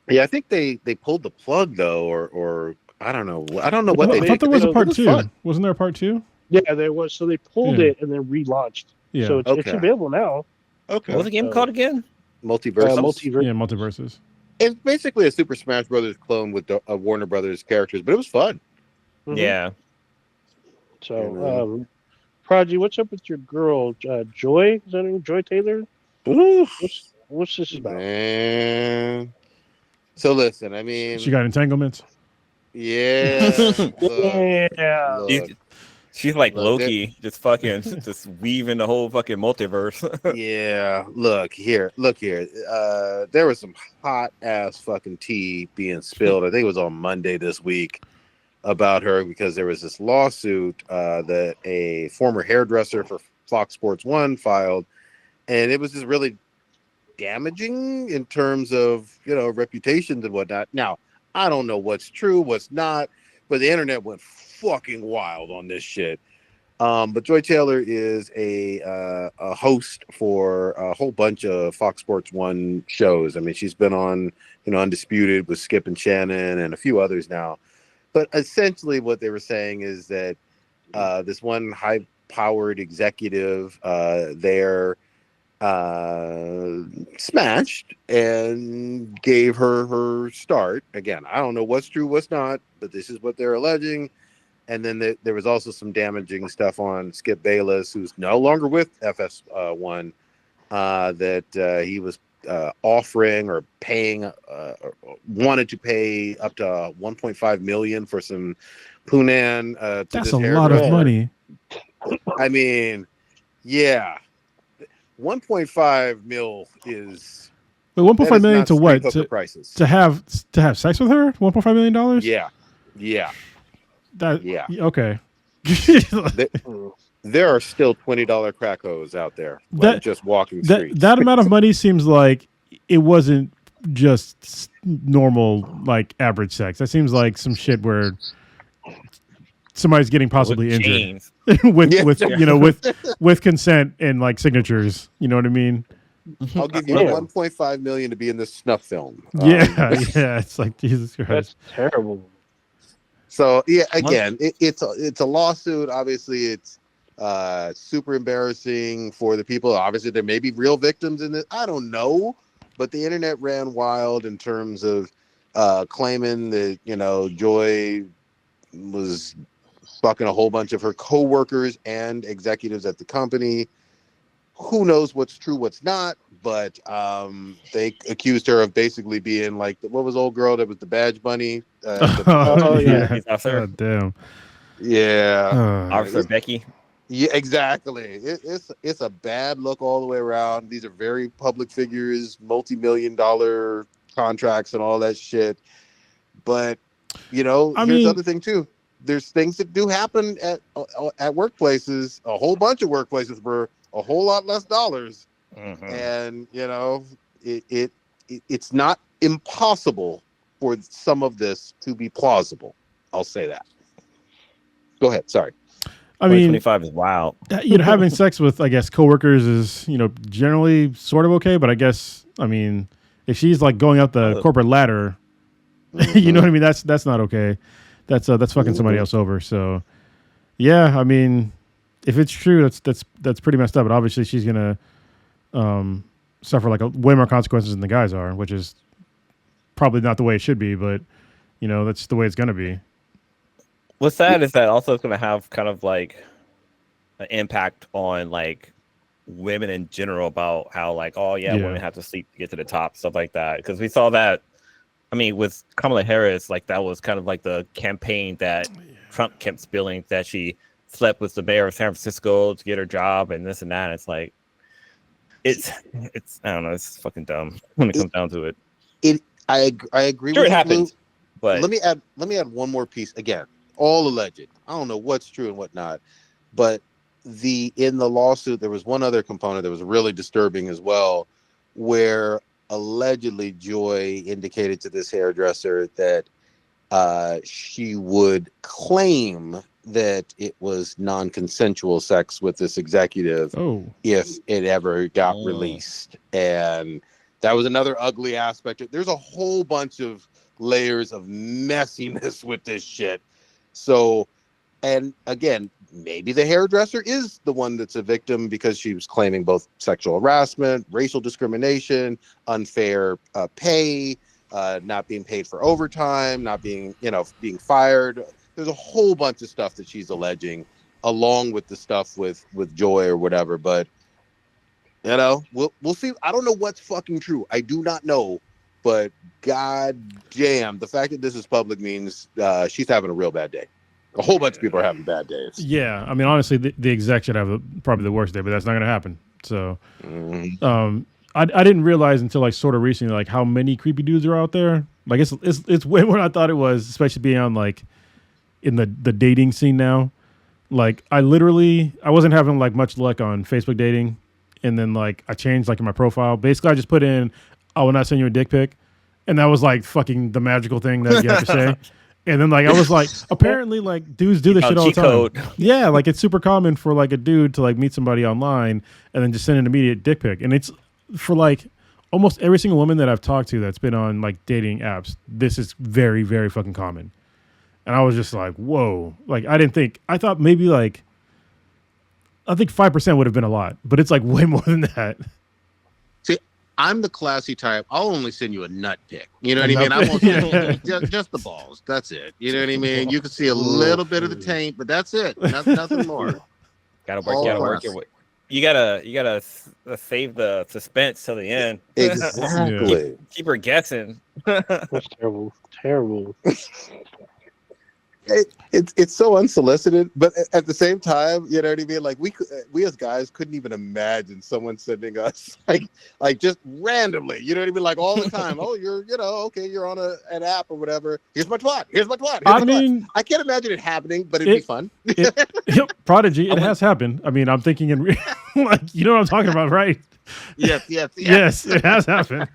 Yeah, I think they pulled the plug though, or I don't know. I don't know what they did. I thought there was a part 2. Wasn't there a part 2? Yeah, there was. So they pulled it and then relaunched. Yeah. So it's available now. Okay. What was the game called again? Multiverses. Yeah, Multiverses. It's basically a Super Smash Brothers clone with Warner Brothers characters, but it was fun. Mm-hmm. Yeah. So, Prodigy, what's up with your girl, Joy? Is that her name? Joy Taylor? What's this about? Man. So listen, I mean, she got entanglements. Yeah. Look. She's like Loki, just fucking just weaving the whole fucking multiverse. Yeah. Look here. There was some hot ass fucking tea being spilled. I think it was on Monday this week about her because there was this lawsuit that a former hairdresser for Fox Sports 1 filed, and it was just really damaging in terms of reputations and whatnot. Now, I don't know what's true, what's not, but the internet went fucking wild on this shit. But Joy Taylor is a host for a whole bunch of Fox Sports 1 shows. I mean, she's been on Undisputed with Skip and Shannon and a few others now. But essentially what they were saying is that this one high-powered executive there smashed and gave her start. Again, I don't know what's true, what's not, but this is what they're alleging. And then there was also some damaging stuff on Skip Bayless, who's no longer with FS1, that he was offering or paying, wanted to pay up to $1.5 million for some Punan. That's a lot of money. I mean, yeah. 1.5 mil is. Wait, 1.5 million to what? Prices. To have sex with her? $1.5 million? Yeah. Okay. There are still $20 crack hoes out there, just walking streets. That amount of money seems like it wasn't just normal, like average sex. That seems like some shit where somebody's getting possibly injured with consent and like signatures. You know what I mean? I'll give you $1.5 million to be in this snuff film. Yeah. It's like Jesus Christ. That's terrible. So yeah, again, it's a lawsuit. Obviously, it's super embarrassing for the people. Obviously, there may be real victims in this. I don't know, but the internet ran wild in terms of claiming that Joy was fucking a whole bunch of her co-workers and executives at the company. Who knows what's true, what's not? But they accused her of basically being like, what was old girl that was the badge bunny? Yeah. Oh, damn. Yeah. Officer Becky. Yeah, exactly. It's a bad look all the way around. These are very public figures, multi-million-dollar contracts and all that shit. But I here's the mean, other thing too. There's things that do happen at workplaces, a whole bunch of workplaces for a whole lot less dollars, and it's not impossible for some of this to be plausible. I'll say that. Go ahead. Sorry. I mean, 2025 is wild. Having sex with, I guess, coworkers is, generally sort of okay. But I guess, I mean, if she's like going up the corporate ladder, you know what I mean? That's not okay. That's fucking somebody else over. So, yeah, I mean, if it's true, that's pretty messed up. But obviously, she's gonna suffer like way more consequences than the guys are, which is probably not the way it should be. But that's the way it's gonna be. What's sad is that also it's going to have kind of like an impact on like women in general about how like, women have to sleep to get to the top, stuff like that. Because we saw that, I mean, with Kamala Harris, like that was kind of like the campaign that Trump kept spilling, that she slept with the mayor of San Francisco to get her job and this and that. It's like, it's I don't know, it's fucking dumb when it comes down to it. I agree sure with it happened, but let me add one more piece again. All alleged. I don't know what's true and what not, but in the lawsuit there was one other component that was really disturbing as well, where allegedly Joy indicated to this hairdresser that she would claim that it was non-consensual sex with this executive if it ever got released, and that was another ugly aspect. There's a whole bunch of layers of messiness with this shit. So, and again, maybe the hairdresser is the one that's a victim because she was claiming both sexual harassment, racial discrimination, unfair pay, not being paid for overtime, not being, being fired. There's a whole bunch of stuff that she's alleging, along with the stuff with Joy or whatever. But we'll see. I don't know what's fucking true. I do not know. But god damn, the fact that this is public means she's having a real bad day. A whole bunch of people are having bad days. Yeah, I mean, honestly, the exec should have probably the worst day, but that's not going to happen. So, I didn't realize until like sort of recently like how many creepy dudes are out there. Like it's way more than I thought it was, especially being on like in the dating scene now. Like I wasn't having like much luck on Facebook dating, and then like I changed like in my profile. Basically, I just put in, I will not send you a dick pic. And that was like fucking the magical thing that you have to say. And then like I was like, apparently like dudes do this shit all the time. Code. Yeah, like it's super common for like a dude to like meet somebody online and then just send an immediate dick pic. And it's for like almost every single woman that I've talked to that's been on like dating apps, this is very, very fucking common. And I was just like, whoa. Like I thought maybe like, I think 5% would have been a lot, but it's like way more than that. I'm the classy type. I'll only send you a nut pic. You know what I mean? I won't send you just the balls. That's it. You know what I mean? You can see a little bit of the taint, but that's it. Nothing more. Gotta work your way. You gotta save the suspense till the end. Exactly. Keep her guessing. That's terrible. It's so unsolicited, but at the same time, you know what I mean? Like we as guys couldn't even imagine someone sending us like just randomly, you know what I mean? Like all the time. Oh, you're okay, you're on an app or whatever. Here's my twat. I can't imagine it happening, but it'd be fun. Prodigy, it has happened. I mean, I'm thinking in like you know what I'm talking about, right? Yes. Yes, it has happened.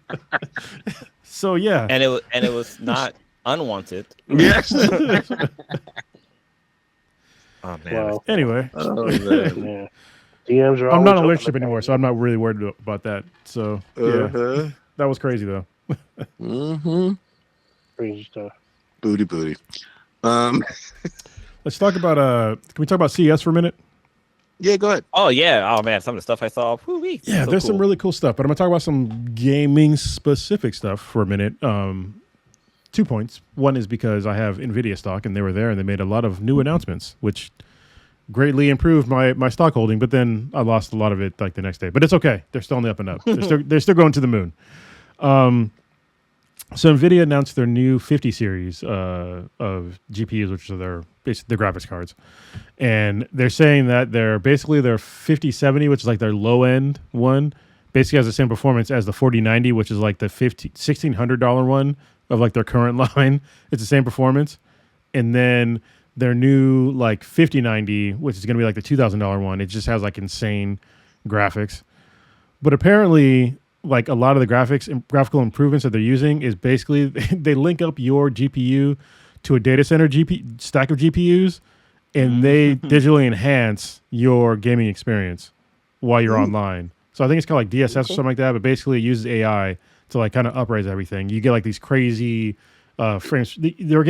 So yeah, and it was not unwanted. Yes. Oh man. Wow. Anyway. Yeah. DMs are. I'm not in a relationship anymore, so I'm not really worried about that. So yeah, that was crazy though. Crazy stuff. Booty. Let's talk about Can we talk about CES for a minute? Yeah, go ahead. Oh yeah. Oh man, some of the stuff I saw. Yeah, there's some really cool stuff, but I'm gonna talk about some gaming specific stuff for a minute. 2 points. One is because I have NVIDIA stock and they were there and they made a lot of new announcements, which greatly improved my stock holding, but then I lost a lot of it like the next day. But it's okay. They're still on the up and up. They're still going to the moon. So NVIDIA announced their new 50 series of GPUs, which are their graphics cards. And they're saying that their 5070, which is like their low end one, basically has the same performance as the 4090, which is like the $1,600 one of like their current line. It's the same performance. And then their new like 5090, which is going to be like the $2,000 one, it just has like insane graphics. But apparently, like a lot of the graphical improvements that they're using is basically they link up your GPU to a data center stack of GPUs, and they digitally enhance your gaming experience while you're online. So I think it's called like DSS or something like that, but basically it uses AI to like kind of upraise everything. You get like these crazy frames. They were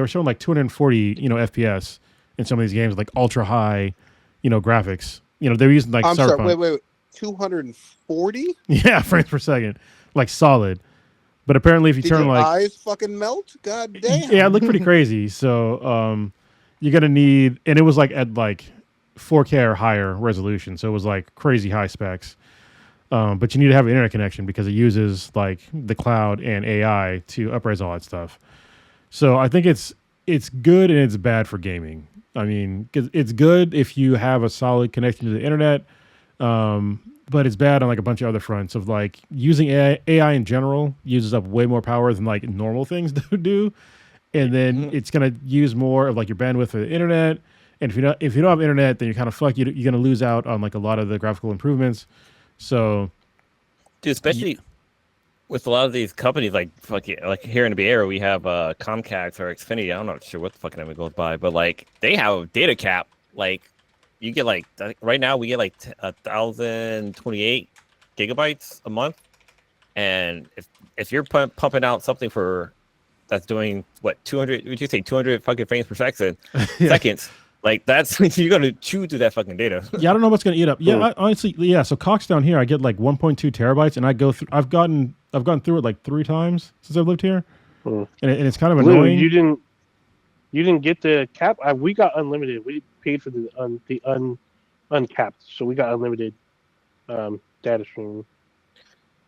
showing like 240, FPS in some of these games, like ultra high, graphics. They were using like I'm Cyberpunk. sorry, wait. 240? Yeah, frames per second, like solid. But apparently, if you turn your like eyes fucking melt, god damn. Yeah, it looked pretty crazy. So you're gonna need, and it was like at like 4K or higher resolution, so it was like crazy high specs. But you need to have an internet connection because it uses like the cloud and AI to upraise all that stuff. So I think it's good and it's bad for gaming. I mean, 'cause it's good if you have a solid connection to the internet. But it's bad on like a bunch of other fronts of like using AI in general uses up way more power than like normal things do. And then it's going to use more of like your bandwidth for the internet. And if you don't have internet, then you're kind of fucked. You're going to lose out on like a lot of the graphical improvements. So, dude, especially with a lot of these companies, like here in the Bay Area, we have Comcast or Xfinity. I'm not sure what the fucking name it goes by, but like they have a data cap. Like you get like right now we get like 1,028 gigabytes a month, and if you're pumping out something that's doing what 200? Would you say 200 fucking frames per second? Seconds. Like that's you're gonna chew through that fucking data. Yeah, I don't know what's gonna eat up. Yeah, honestly, yeah. So Cox down here, I get like 1.2 terabytes, and I go through. I've gone through it like 3 times since I've lived here, and it's kind of annoying. You didn't get the cap. We got unlimited. We paid for the uncapped, so we got unlimited data stream.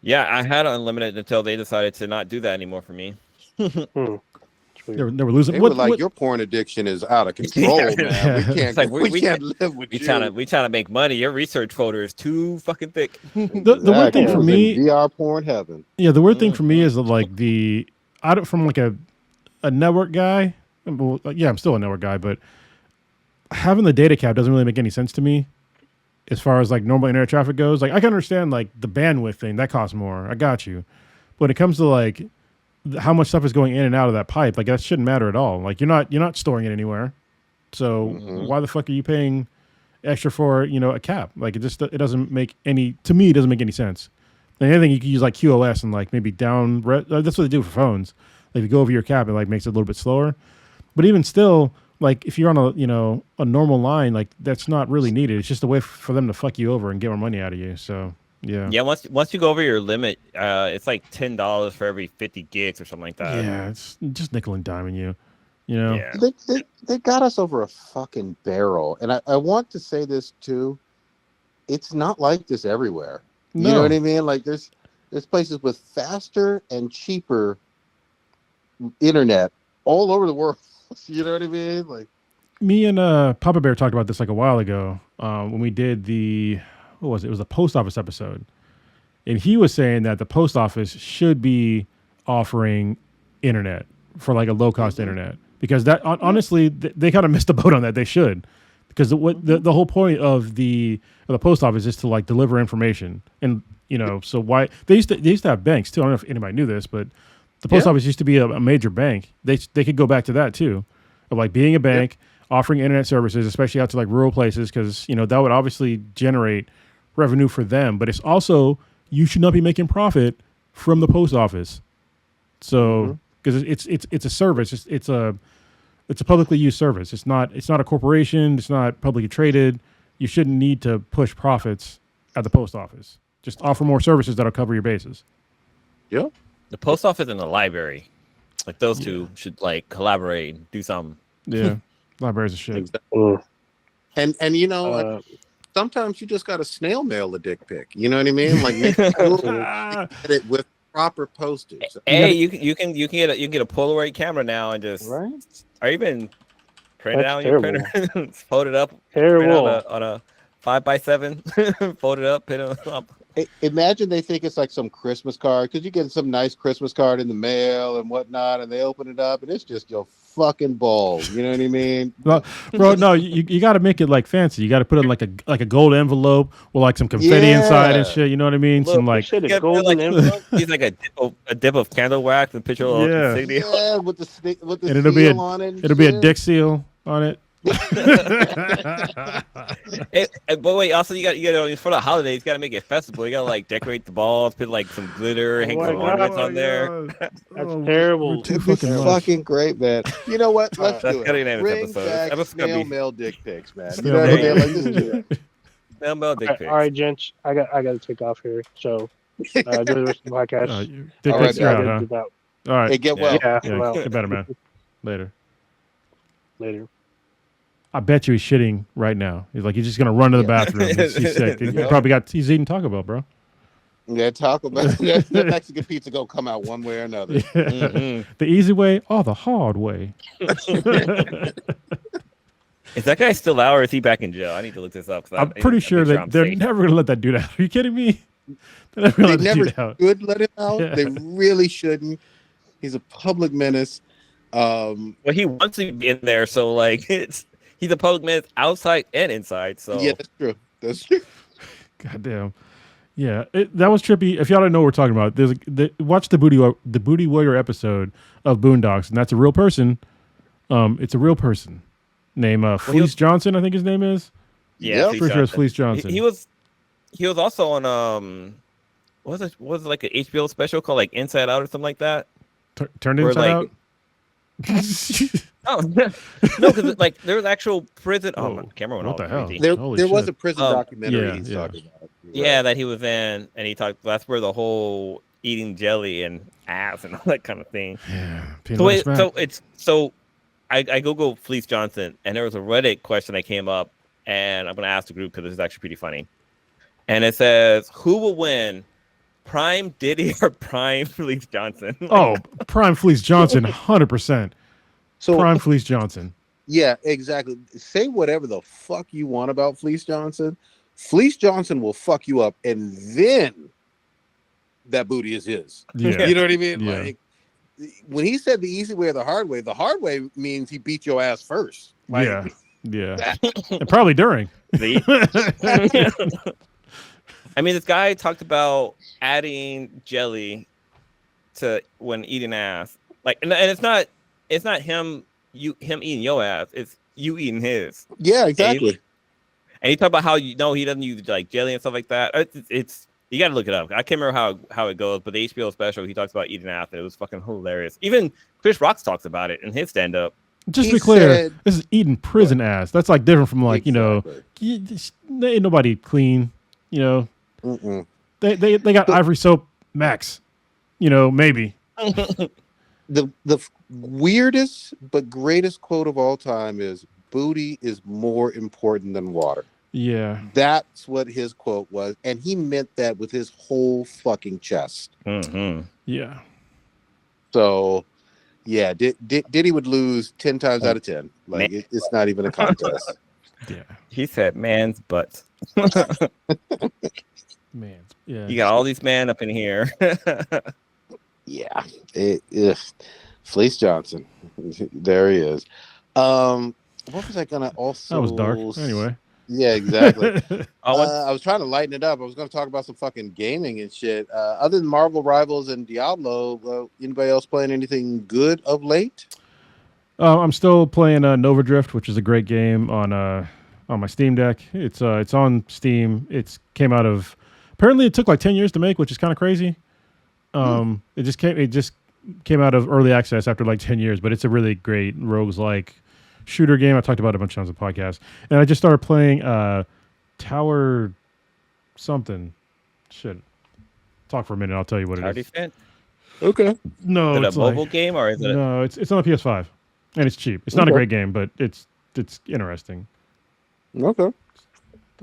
Yeah, I had unlimited until they decided to not do that anymore for me. They were losing. They were like, your porn addiction is out of control, man. We can't live with you. We trying to make money. Your research folder is too fucking thick. The weird thing for me, VR porn heaven. Yeah, the weird thing for me is that like from like a network guy. Well, yeah, I'm still a network guy, but having the data cap doesn't really make any sense to me as far as like normal internet traffic goes. Like I can understand like the bandwidth thing that costs more. I got you. But when it comes to like how much stuff is going in and out of that pipe, like that shouldn't matter at all. Like you're not storing it anywhere. So why the fuck are you paying extra for, a cap? Like it doesn't make any sense. And anything you can use like QoS and like maybe that's what they do for phones. Like if you go over your cap, it like makes it a little bit slower. But even still, like if you're on a normal line, like that's not really needed. It's just a way for them to fuck you over and get more money out of you. So yeah. Yeah, once you go over your limit, it's like $10 for every 50 gigs or something like that. Yeah, it's just nickel and diming you. Yeah. They got us over a fucking barrel. And I want to say this too. It's not like this everywhere. No. You know what I mean? Like there's places with faster and cheaper internet all over the world. You know what I mean? Like me and Papa Bear talked about this like a while ago when we did what was it? It was a post office episode, and he was saying that the post office should be offering internet for like a low cost internet because that honestly they kind of missed the boat on that. They should, because the whole point of the post office is to like deliver information, and so why they used to have banks too. I don't know if anybody knew this, but the post office used to be a major bank. They could go back to that too, of like being a bank, offering internet services, especially out to like rural places, because that would obviously generate revenue for them. But it's also you should not be making profit from the post office. So because it's a service, it's a publicly used service. It's not a corporation. It's not publicly traded. You shouldn't need to push profits at the post office. Just offer more services that'll cover your bases. Yeah. The post office and the library, like those two should like collaborate and do something. Yeah, libraries are shit. Exactly. And sometimes you just got to snail mail a dick pic. You know what I mean? Like make it with proper postage. Hey, you can get a Polaroid camera now and just Right? or even print it That's out on your terrible. printer, fold it up, Terrible. print on a 5x7, fold it up, pin it up. Imagine they think it's like some Christmas card because you get some nice Christmas card in the mail and whatnot, and they open it up and it's just your fucking balls. You know what I mean? Well, bro, no, you got to make it like fancy. You got to put it in like a gold envelope with like some confetti inside and shit. You know what I mean? Look, some like shit, a golden envelope. He's like a dip of candle wax and picture of insignia. Yeah, with the and seal on it. It'll be a dick seal on it. But wait, also you got for the holidays, you got to make it festival. You got to like decorate the balls, put like some glitter, hang some ornaments on there. That's terrible. It's fucking great, man. You know what? Let's do it. Name Bring this back episode. snail mail dick pics, man. Snail You know what I mean? Like, just do it. Snail mail dick pics. All right, gents, I got to take off here. So enjoy the rest of the podcast. Dick All pics right, are out, huh? All right. Hey, get well. Yeah, Yeah, well, get better, man. later. I bet you he's shitting right now. He's like, he's just gonna run to the bathroom. He's sick. He's eating Taco Bell, bro. Yeah, Taco Bell. That Mexican pizza gonna come out one way or another. The easy way or the hard way. Is that guy still out or is he back in jail? I need to look this up. I'm pretty sure that they're never gonna let that dude out. Are you kidding me? They're never gonna They let never that dude out. should let him out. Yeah. They really shouldn't. He's a public menace. Well, he wants to be in there, so like he's a public menace outside and inside. So yeah, that's true. That's true. Goddamn. Yeah, that was trippy. If y'all don't know what we're talking about, watch the Booty Warrior episode of Boondocks, and that's a real person. It's a real person named Fleece Johnson, I think his name is. Yeah, pretty sure it's Fleece Johnson. He was also on what was it like an HBO special called like Inside Out or something like that? Turned Inside Out. Oh no, because like there was actual prison. Oh, my camera went what all the hell? crazy. There Holy was shit. a prison documentary he's talking about. Yeah, that he was in, and he talked. That's where the whole eating jelly and ass and all that kind of thing. Yeah. I Googled Fleece Johnson, and there was a Reddit question that came up, and I'm gonna ask the group because this is actually pretty funny. And it says, "Who will win, Prime Diddy or Prime Fleece Johnson?" Oh, Prime Fleece Johnson, 100%. So Prime Fleece Johnson. yeah, exactly. Say whatever the fuck you want about Fleece Johnson. Fleece Johnson will fuck you up, and then that booty is his. Yeah. You know what I mean? Yeah. Like when he said the easy way or the hard way means he beat your ass first. Like, Yeah. And probably during. See? I mean, this guy talked about adding jelly to when eating ass, like, and it's not him eating your ass, it's you eating his. Yeah, exactly. And he talked about how he doesn't use like jelly and stuff like that. It's you got to look it up. I can't remember how it goes, but the HBO special he talks about eating ass. And it was fucking hilarious. Even Chris Rock talks about it in his stand up. Just to be clear, this is eating prison ass. That's like different from like ain't nobody clean. They got Ivory Soap Max. Maybe. The weirdest but greatest quote of all time is booty is more important than water. Yeah. That's what his quote was. And he meant that with his whole fucking chest. Mm-hmm. Yeah. So, yeah, Diddy would lose 10 times out of 10. Like, it's not even a contest. Yeah. He said man's butt. Man's. Yeah. You got all these men up in here. Yeah. Fleece Johnson. There he is. What was I gonna also? That was dark. Anyway. Yeah, exactly. I was trying to lighten it up. I was going to talk about some fucking gaming and shit. Other than Marvel Rivals and Diablo, anybody else playing anything good of late? I'm still playing Nova Drift, which is a great game on my Steam Deck. It's on Steam. It came out of. Apparently, it took like 10 years to make, which is kind of crazy. It just came out of early access after like 10 years, but it's a really great roguelike shooter game. I talked about it a bunch of times on the podcast. And I just started playing Tower something. Shit. Talk for a minute. I'll tell you what it is. Okay. No, is it it's a mobile game or is it? No, it's on the PS5. And it's cheap. It's not a great game, but it's interesting. Okay.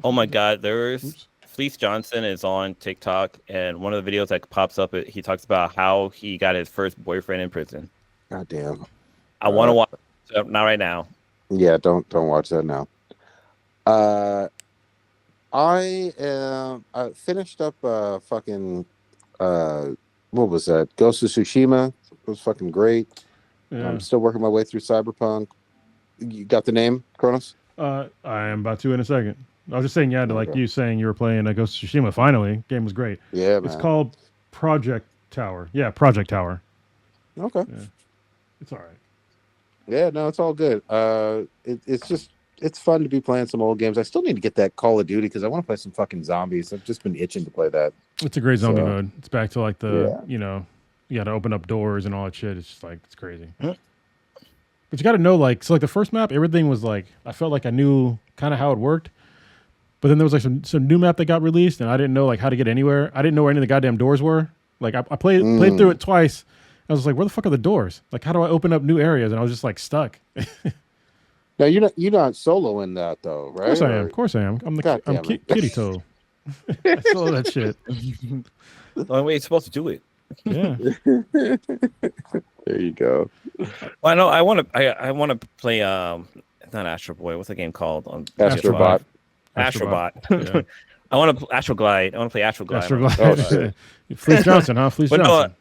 Oh my God, there's Fleece Johnson is on TikTok, and one of the videos that pops up, he talks about how he got his first boyfriend in prison. God damn. I want to watch it, not right now. Yeah, don't watch that now. I finished up fucking what was that? Ghost of Tsushima. It was fucking great. Yeah. I'm still working my way through Cyberpunk. You got the name, Kronos? I am about to in a second. I was just saying, yeah, to like you saying you were playing Ghost of Tsushima. Finally, game was great. Yeah, man. It's called Project Tower. Yeah, Project Tower. Okay. Yeah. It's all right. Yeah, no, it's all good. It's fun to be playing some old games. I still need to get that Call of Duty because I want to play some fucking zombies. I've just been itching to play that. It's a great zombie mode. It's back to like the, Yeah. You got to open up doors and all that shit. It's just like, it's crazy. But you got to know, like, so like the first map, everything was like, I felt like I knew kind of how it worked. But then there was like some new map that got released and I didn't know like how to get anywhere. I didn't know where any of the goddamn doors were. Like I played through it twice. I was like, where the fuck are the doors? Like, how do I open up new areas? And I was just like stuck. Now you're not solo in that though, right? Of course I am. I'm kitty toe. I saw that shit. The only way you're supposed to do it. Yeah. There you go. Well, I know I want to play not Astro Boy. What's the game called on Astrobot? Astrobot. Yeah. I want to Astro Glide. I want to play Astro Glide. Oh shit. Fleece Johnson, huh? Fleece Johnson.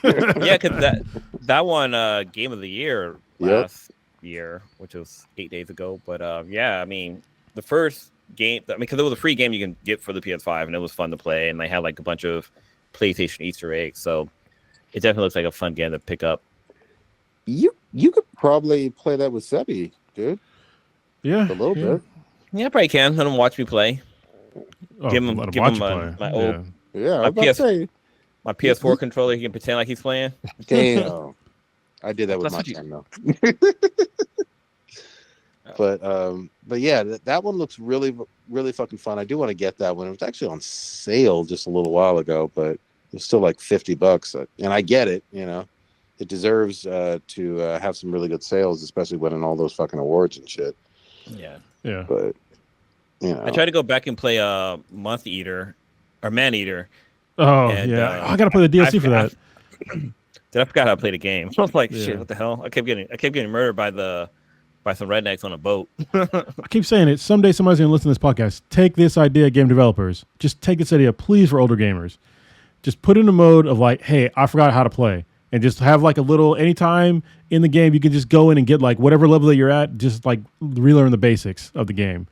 Yeah, because that one game of the year last year, which was 8 days ago. But yeah, I mean the first game. I mean, because it was a free game you can get for the PS5, and it was fun to play, and they had like a bunch of PlayStation Easter eggs. So it definitely looks like a fun game to pick up. You could probably play that with Sebi, dude. Yeah, a little bit. Yeah, I probably can. Let him watch me play. Give him my old my PS4 controller. He can pretend like he's playing. Damn, I did that with my son though. But yeah, that one looks really, really fucking fun. I do want to get that one. It was actually on sale just a little while ago, but it was still like $50. And I get it, it deserves to have some really good sales, especially winning all those fucking awards and shit. Yeah. But I tried to go back and play Month Eater or Man Eater. Oh, yeah. I gotta play the DLC for that. I forgot how to play the game. I was like, shit, what the hell? I kept getting murdered by some rednecks on a boat. I keep saying it. Someday somebody's gonna listen to this podcast. Take this idea, game developers. Just take this idea, please, for older gamers. Just put in a mode of like, hey, I forgot how to play. And just have like a little, anytime in the game, you can just go in and get like whatever level that you're at, just like relearn the basics of the game.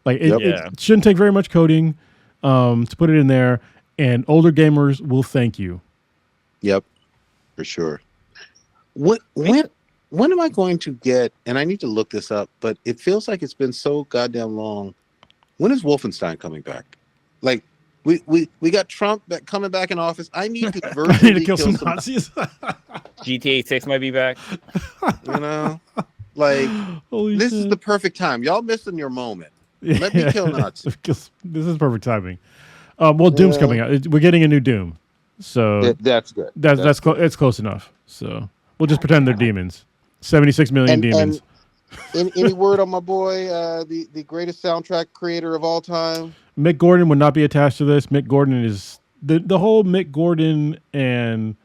Like it shouldn't take very much coding to put it in there, and older gamers will thank you. Yep, for sure. When am I going to get? And I need to look this up, but it feels like it's been so goddamn long. When is Wolfenstein coming back? Like we got Trump coming back in office. I need to virtually kill some Nazis. GTA 6 might be back. Like Holy this shit. is the perfect time. Y'all missing your moment. Let me kill Nazis. This is perfect timing. Well, Doom's coming out. We're getting a new Doom, so that's good. That's it's close enough. So we'll just pretend they're demons. 76 million demons. And any word on my boy, the greatest soundtrack creator of all time? Mick Gordon would not be attached to this. Mick Gordon is the whole Mick Gordon and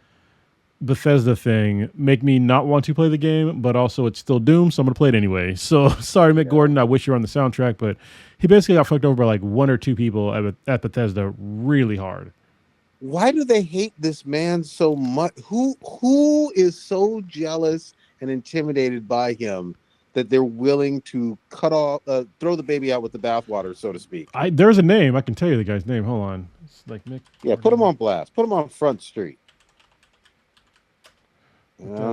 Bethesda thing make me not want to play the game, but also it's still Doom, so I'm gonna play it anyway. So sorry, Mick Gordon. I wish you were on the soundtrack, but he basically got fucked over by like one or two people at Bethesda really hard. Why do they hate this man so much? Who is so jealous and intimidated by him that they're willing to throw the baby out with the bathwater, so to speak? There's a name. I can tell you the guy's name. Hold on. It's like Mick. Yeah, put him on blast. Put him on Front Street. Yeah,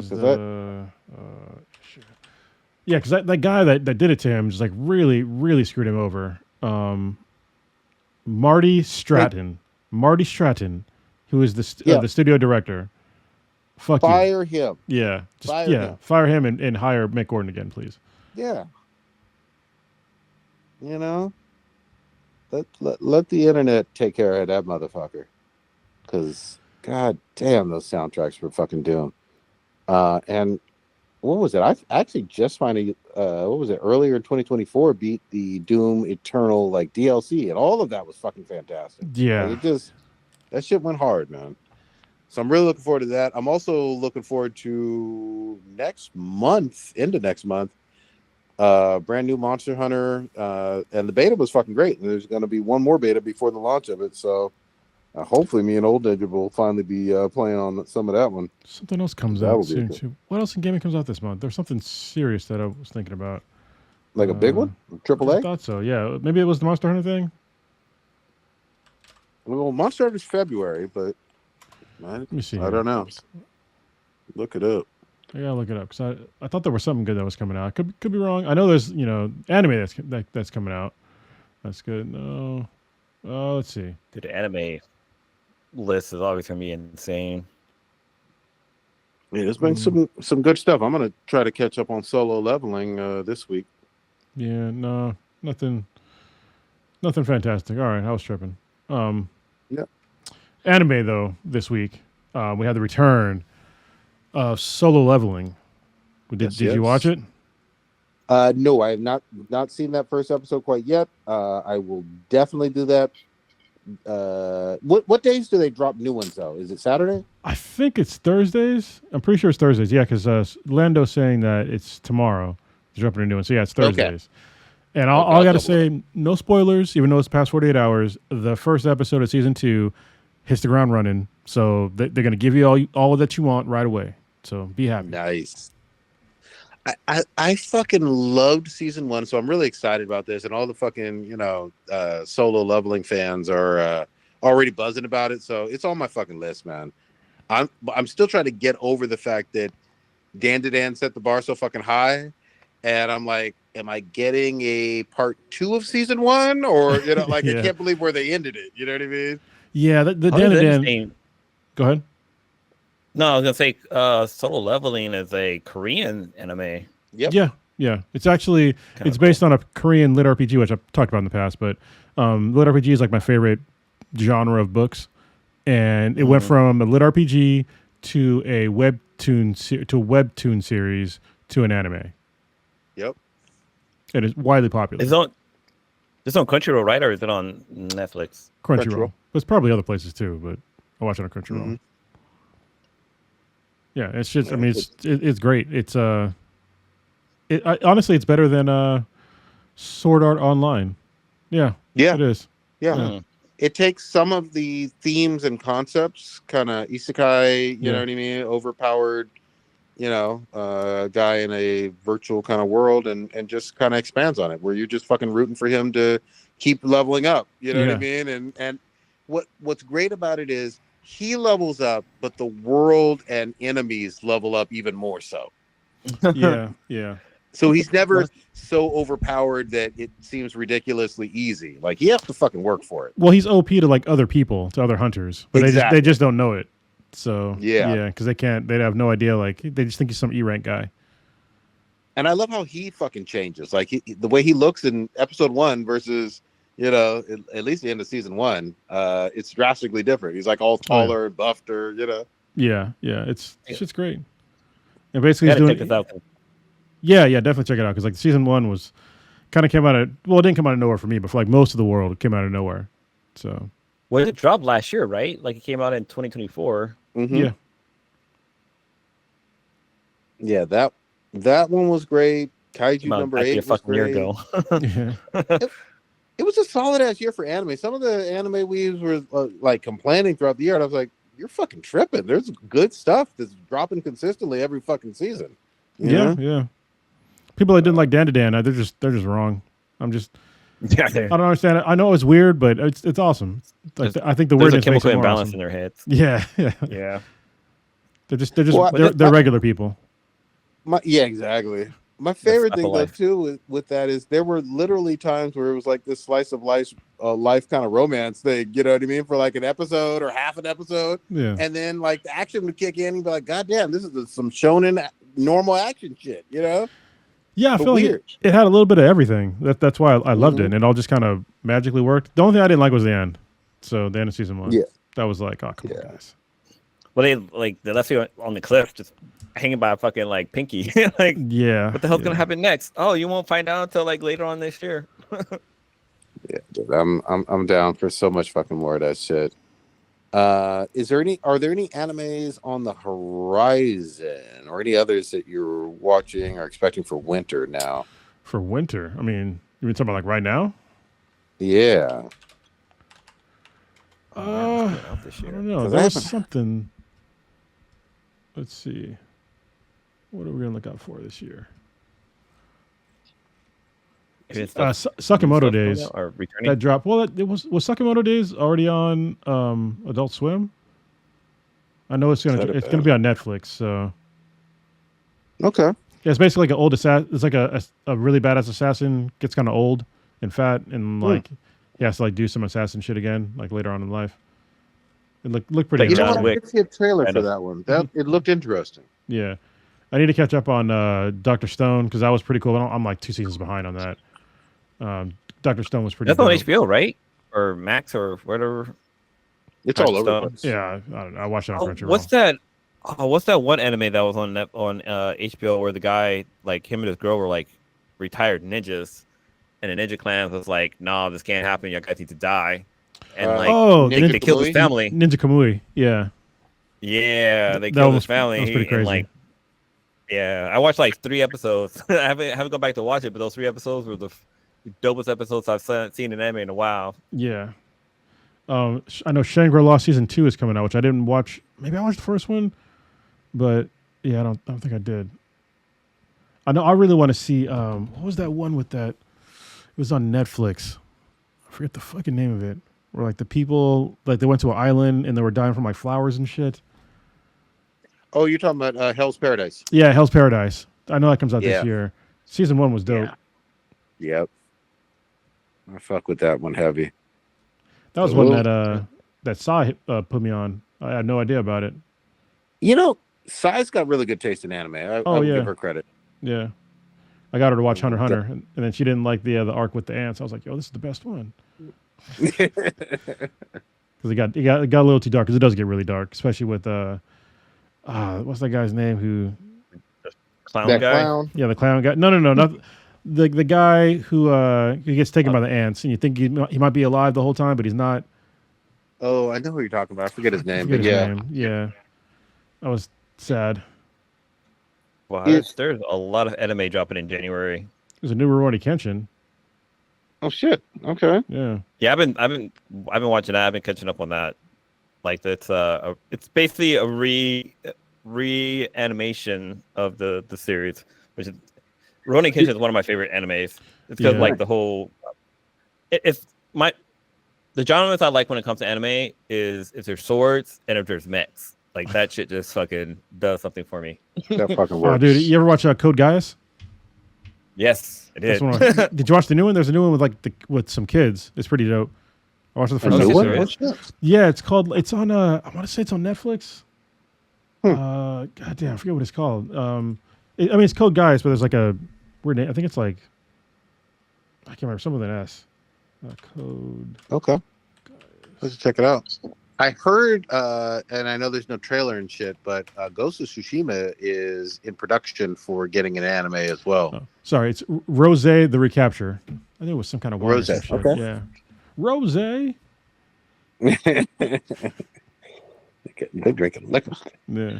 because that guy that did it to him just like really, really screwed him over. Marty Stratton. Marty Stratton, who is the studio director. Fire him. Yeah. Fire him and hire Mick Gordon again, please. Yeah. Let the internet take care of that motherfucker. Because, god damn, those soundtracks were fucking Doom. And what was it? I actually just finally, what was it? Earlier in 2024, beat the Doom Eternal like DLC, and all of that was fucking fantastic. Yeah, like that shit went hard, man. So I'm really looking forward to that. I'm also looking forward to into next month, brand new Monster Hunter, and the beta was fucking great. And there's going to be one more beta before the launch of it. So hopefully, me and Old Nigga will finally be playing on some of that one. something else comes out soon too. What else in gaming comes out this month? There's something serious that I was thinking about. Like a big one, AAA. I thought so. Yeah, maybe it was the Monster Hunter thing. Well, Monster Hunter is February, but let me see. I don't know. Look it up. I gotta look it up because I thought there was something good that was coming out. Could be wrong. I know there's anime that's coming out. That's good. No, let's see. Dude, the anime list is always gonna be insane. Yeah, there's been some good stuff. I'm gonna try to catch up on Solo Leveling this week. Yeah, no, nothing fantastic. All right, I was tripping. Yeah. Anime though this week, we had the return of Solo Leveling. Did you watch it? No, I have not seen that first episode quite yet. I will definitely do that. What days do they drop new ones though? Is it Saturday? I think it's Thursdays. I'm pretty sure it's Thursdays. Yeah, because Lando's saying that it's tomorrow. He's dropping a new one. So yeah, it's Thursdays. Okay. And all I got to say, no spoilers, even though it's past 48 hours. The first episode of season 2 hits the ground running. So they're going to give you all that you want right away. So be happy. Nice. I fucking loved season 1, so I'm really excited about this. And all the fucking, Solo Leveling fans are already buzzing about it. So it's on my fucking list, man. I'm still trying to get over the fact that Dan set the bar so fucking high. And I'm like, am I getting a part 2 of season 1? Or, yeah. I can't believe where they ended it. You know what I mean? Yeah, the Dan. Go ahead. No, I was going to say Solo Leveling is a Korean anime. Yep. Yeah. It's actually, it's based on a Korean lit RPG, which I've talked about in the past. But lit RPG is like my favorite genre of books. And it went from a lit RPG to a webtoon series to an anime. Yep. It is widely popular. It's on Crunchyroll, right? Or is it on Netflix? Crunchyroll. There's probably other places too, but I watch it on Crunchyroll. Mm-hmm. Yeah, it's just. I mean, it's great. It's honestly, it's better than Sword Art Online. Yeah, it is. Yeah. Mm-hmm. It takes some of the themes and concepts, kind of isekai. You know what I mean? Overpowered. Guy in a virtual kind of world and just kind of expands on it where you're just fucking rooting for him to keep leveling up. You know what I mean? And what's great about it is he levels up, but the world and enemies level up even more so. Yeah. So he's never so overpowered that it seems ridiculously easy. Like he has to fucking work for it. Well, he's OP to like other people, to other hunters, but they just don't know it. So because they'd have no idea. Like they just think he's some E rank guy. And I love how he fucking changes. Like the way he looks in episode 1 versus at least the end of season 1, it's drastically different. He's like all taller and buffer. Yeah, it's great. And basically he's doing. Check this out. Yeah, definitely check it out because like season 1 was kind of came out of it didn't come out of nowhere for me, but for like most of the world, it came out of nowhere. So. Well, it dropped last year, right? Like it came out in 2024. Mm-hmm. Yeah, that one was great. Kaiju number 8 was great. Year ago. It was a solid ass year for anime. Some of the anime weaves were like complaining throughout the year, and I was like, "You're fucking tripping." There's good stuff that's dropping consistently every fucking season. Yeah. People that didn't like Dan, they're just wrong. I don't understand it. I know it's weird, but it's awesome. I think the weirdness makes it more imbalance in their heads. Yeah. They're regular people. Exactly. My favorite thing though too with that is there were literally times where it was like this slice of life kind of romance thing. You know what I mean? For like an episode or half an episode. Yeah. And then like the action would kick in and be like, God damn, this is some shonen normal action shit. Yeah, I feel like it had a little bit of everything. That's why I loved it, and it all just kind of magically worked. The only thing I didn't like was the end. So the end of season 1. Yeah. That was like, oh, come on, guys. they left you on the cliff, just hanging by a fucking like pinky. Like, yeah. What the hell's gonna happen next? Oh, you won't find out until like later on this year. Yeah, dude, I'm down for so much fucking more of that shit. Are there any animes on the horizon or any others that you're watching or expecting for winter now? For winter, I mean, you mean talking about like right now? Yeah. I don't know. There was something. Let's see. What are we gonna look out for this year? Sakamoto Days are returning. that dropped. Well, it was Sakamoto Days already on Adult Swim? I know it's gonna be on Netflix. So okay, yeah, it's basically like an old assassin. It's like a really badass assassin gets kind of old and fat, and like he has to like do some assassin shit again, like later on in life. It looked pretty. You know interesting. what? I did see a trailer for that one. It looked interesting. Yeah, I need to catch up on Dr. Stone because that was pretty cool. I'm like 2 seasons behind on that. Dr. Stone was pretty. That's on HBO, right? Or Max or whatever. It's all over the place. Yeah, I don't know. I watched it on Crunchyroll. What's that? What's that one anime that was on HBO where the guy, like him and his girl, were like retired ninjas, and the ninja clan was like, "No, this can't happen. You guys need to die." And they killed his family. Ninja Kamui. Yeah. Yeah, they killed his family. That was pretty crazy. Yeah, I watched like 3 episodes. I haven't gone back to watch it, but those 3 episodes were the dopest episodes I've seen in anime in a while. Yeah. I know Shangri-La season 2 is coming out, which I didn't watch. Maybe I watched the first one, but yeah, I don't think I did. I know I really want to see. What was that one with that? It was on Netflix. I forget the fucking name of it. Where like the people, like they went to an island and they were dying from like flowers and shit. Oh, you're talking about Hell's Paradise? Yeah, Hell's Paradise. I know that comes out this year. Season 1 was dope. Yeah. Yep. I fuck with that one heavy. That was one that Sai put me on. I had no idea about it. You know, Sai's got really good taste in anime. I'll give her credit. Yeah. I got her to watch Hunter x Hunter, and then she didn't like the arc with the ants. I was like, yo, this is the best one. Because it got a little too dark, because it does get really dark, especially with what's that guy's name who clown guy? Clown? Yeah, the clown guy. No, not the guy who gets taken by the ants, and you think he might be alive the whole time, but he's not. Oh, I know who you're talking about. I forget his name. Yeah, that was sad. Wow, there's a lot of anime dropping in January. There's a new Rurouni Kenshin. Oh shit! Okay. Yeah. Yeah, I've been watching that. I've been catching up on that. Like it's basically a reanimation of the series, which is Rurouni Kenshin is one of my favorite animes. It's because like the whole the genres I like when it comes to anime is if there's swords and if there's mechs. Like that shit just fucking does something for me. That fucking works. Oh, dude, you ever watch Code Geass? Yes, I did. Did you watch the new one? There's a new one with some kids. It's pretty dope. I watched the first episode. Yeah, it's on I want to say it's on Netflix. God damn, I forget what it's called. It's Code Geass, but there's like a weird name. I think it's like I can't remember, something with an S. Code. Okay. Let's check it out. I heard, and I know there's no trailer and shit, but Ghost of Tsushima is in production for getting an anime as well. Oh, sorry, it's Rose the Recapture. I think it was some kind of Rose. Okay. Yeah. Rose. They're drinking liquor. Yeah.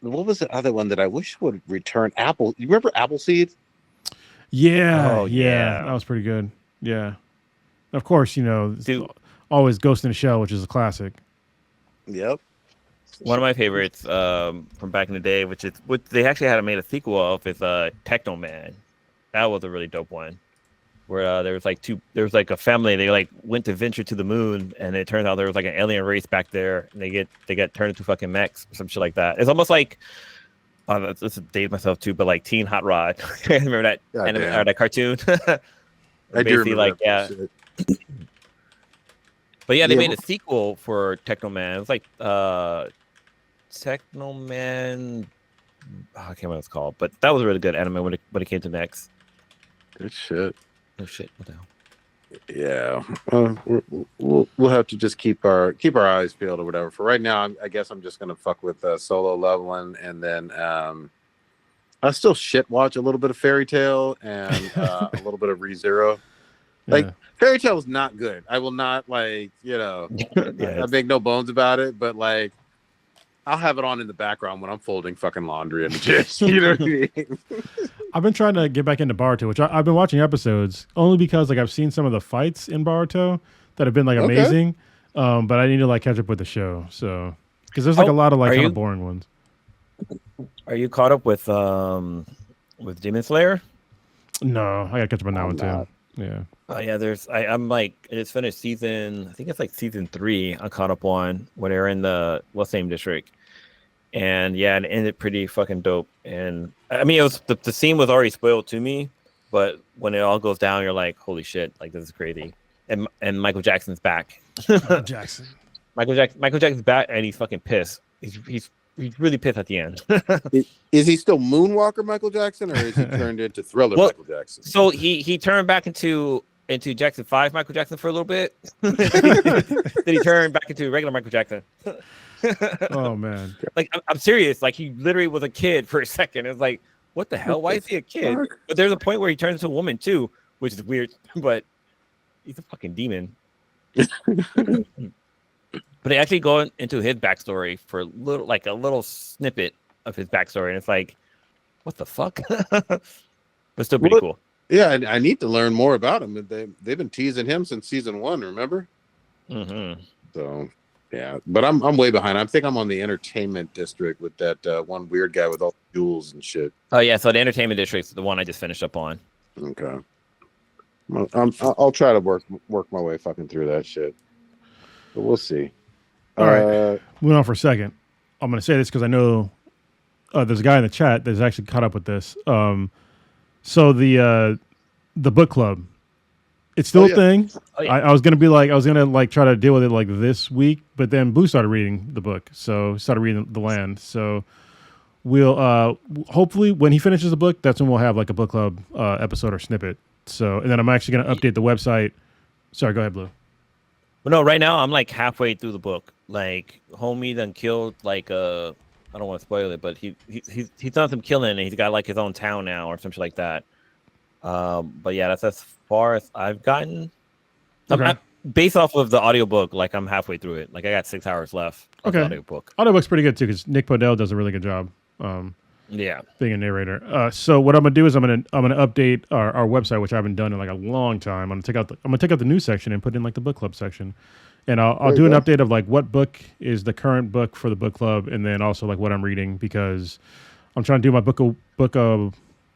What was the other one that I wish would return? Apple. You remember Appleseed? Yeah. Oh, yeah. That was pretty good. Yeah. Of course, always Ghost in the Shell, which is a classic. Yep. One of my favorites from back in the day, which they actually had made a sequel of, is Techno Man. That was a really dope one. Where there was like a family, they like went to venture to the moon, and it turns out there was like an alien race back there, and they get turned into fucking mechs or some shit like that. It's almost like let's date myself too, but like Teen Hot Rod. Remember that anime, or that cartoon? I do remember But yeah, they made a sequel for Techno Man. It was like Techno Man. I can't remember what it's called, but that was a really good anime when it came to mechs. Good shit. Oh shit! What the hell? Yeah, we'll have to just keep our eyes peeled or whatever. For right now, I guess I'm just gonna fuck with Solo Leveling, and then I still shit watch a little bit of Fairy Tale and a little bit of ReZero. Like Yeah. Fairy Tale is not good. I will not I make no bones about it. But like, I'll have it on in the background when I'm folding fucking laundry in the dish. You know what I mean? I've been trying to get back into Boruto, which I've been watching episodes only because like I've seen some of the fights in Boruto that have been like amazing, but I need to like catch up with the show. So because there's like a lot of like kind of boring ones. Are you caught up with Demon Slayer? No, I gotta catch up on that one too. Yeah. Yeah, I'm like, it's finished season, I think it's like season 3 I caught up on when they're in the same district. And yeah, it ended pretty fucking dope. And I mean, it was the scene was already spoiled to me, but when it all goes down, you're like, holy shit, like this is crazy. And Michael Jackson's back. Michael Jackson's back, and he's fucking pissed. He's really pissed at the end. Is he still Moonwalker Michael Jackson, or is he turned into Thriller Michael Jackson? So he turned back into Jackson 5 Michael Jackson for a little bit. Then he turned back into regular Michael Jackson. Oh man! Like I'm serious. Like he literally was a kid for a second. It's like, what the hell? Why is he a kid? But there's a point where he turns into a woman too, which is weird. But he's a fucking demon. But they actually go into his backstory for a little snippet of his backstory, and it's like, what the fuck? But still pretty cool. Yeah, I need to learn more about him. They've been teasing him since season 1. Remember? Mm-hmm. So yeah, but I'm way behind. I think I'm on the entertainment district with that one weird guy with all the jewels and shit. Oh yeah, so the entertainment district is the one I just finished up on. Okay. I'll try to work my way fucking through that shit. But we'll see. All right. Moving on for a second. I'm going to say this because I know there's a guy in the chat that's actually caught up with this. So the book club, it's still a thing. Oh, yeah. I was going to try to deal with it like this week, but then Blue started reading the book. So started reading The Land. So we'll hopefully when he finishes the book, that's when we'll have like a book club episode or snippet. So, and then I'm actually going to update the website. Sorry, go ahead, Blue. But no, right now I'm like halfway through the book. Like, homie done killed I don't want to spoil it, but he's done some killing and he's got like his own town now or something like that. But yeah, that's as far as I've gotten. Okay. Based off of the audiobook, like I'm halfway through it. Like I got 6 hours left. Of the audiobook. Audiobook's pretty good too because Nick Podell does a really good job. Yeah, being a narrator. So what I'm gonna do is I'm gonna update our website, which I haven't done in like a long time. I'm gonna take out the news section and put in like the book club section, and I'll do an update of like what book is the current book for the book club, and then also like what I'm reading because I'm trying to do my book a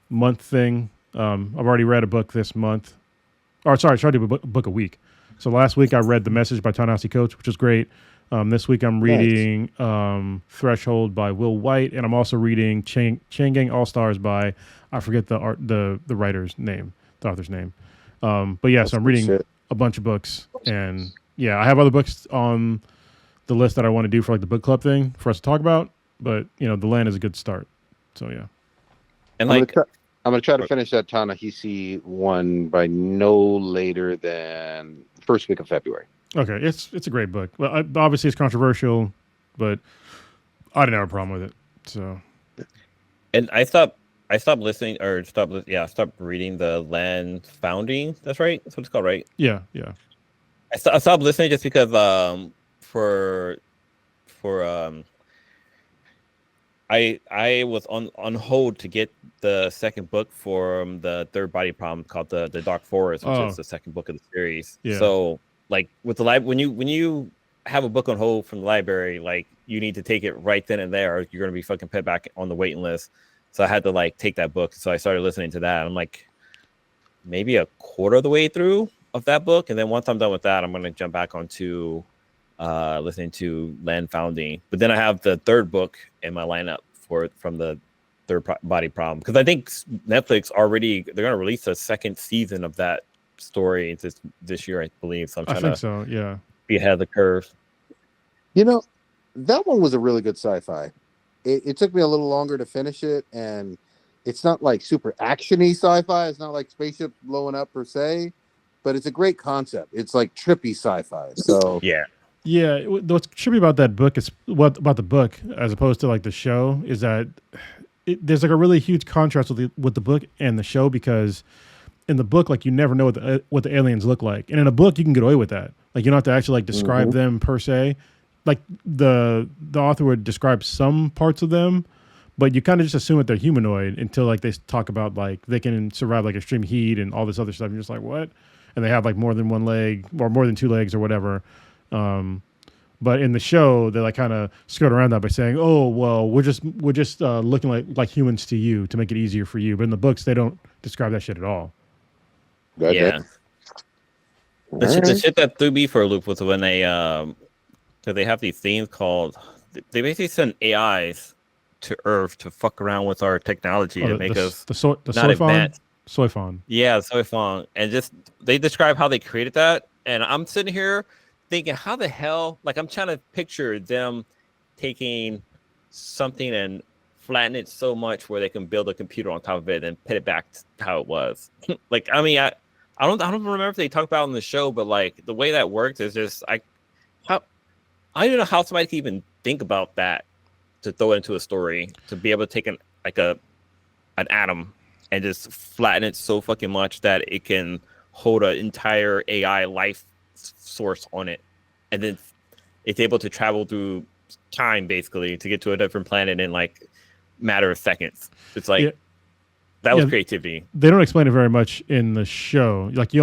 month thing. I've already read a book this month, or sorry, I tried to do a book a week. So last week I read The Message by Ta-Nehisi Coates, which was great. This week I'm reading Threshold by Will White, and I'm also reading Chain Gang All Stars by I forget the writer's name, the author's name. But yeah, so I'm reading a bunch of books, and yeah, I have other books on the list that I want to do for like the book club thing for us to talk about. But you know, The Land is a good start. So yeah, and I'm gonna try to finish that Ta-Nehisi one by no later than first week of February. Okay, it's a great book. Well, obviously it's controversial, but I didn't have a problem with it. So, and I stopped listening or stopped reading the Land Founding. That's right. That's what it's called, right? Yeah. I stopped listening just because I was on hold to get the second book for the Third Body Problem called the Dark Forest, which is the second book of the series. Yeah. So. Like with the when you have a book on hold from the library, like you need to take it right then and there, or you're gonna be fucking put back on the waiting list. So I had to like take that book. So I started listening to that. I'm like maybe a quarter of the way through of that book, and then once I'm done with that, I'm gonna jump back onto listening to Land Founding. But then I have the third book in my lineup from the Third Body Problem because I think Netflix they're gonna release a second season of that story this year, I believe. So I'm trying to be ahead of the curve. You know, that one was a really good sci-fi. It took me a little longer to finish it, and it's not like super action-y sci-fi. It's not like spaceship blowing up per se, but it's a great concept. It's like trippy sci-fi. So Yeah. Yeah, what's trippy about that book is what about the book as opposed to like the show is that there's like a really huge contrast with the book and the show because in the book like you never know what the aliens look like, and in a book you can get away with that. Like you don't have to actually like describe them per se. Like the author would describe some parts of them, but you kind of just assume that they're humanoid until like they talk about like they can survive like extreme heat and all this other stuff. And you're just like, what? And they have like more than one leg or more than two legs or whatever. But in the show, they like kind of skirt around that by saying, "Oh, well, we're just looking like humans to you to make it easier for you." But in the books, they don't describe that shit at all. Yeah. The shit that threw me for a loop was when they so they have these things called they basically send AIs to Earth to fuck around with our technology to make us not advanced. Soifon. Yeah, Soifon, and just they describe how they created that, and I'm sitting here thinking, how the hell? Like I'm trying to picture them taking something and flatten it so much where they can build a computer on top of it and put it back to how it was. Like I mean, I don't remember if they talked about it in the show, but like the way that works is just I don't know how somebody can even think about that to throw it into a story to be able to take an atom and just flatten it so fucking much that it can hold an entire AI life source on it, and then it's able to travel through time basically to get to a different planet in like matter of seconds. It's like that was creativity. They don't explain it very much in the show. Like you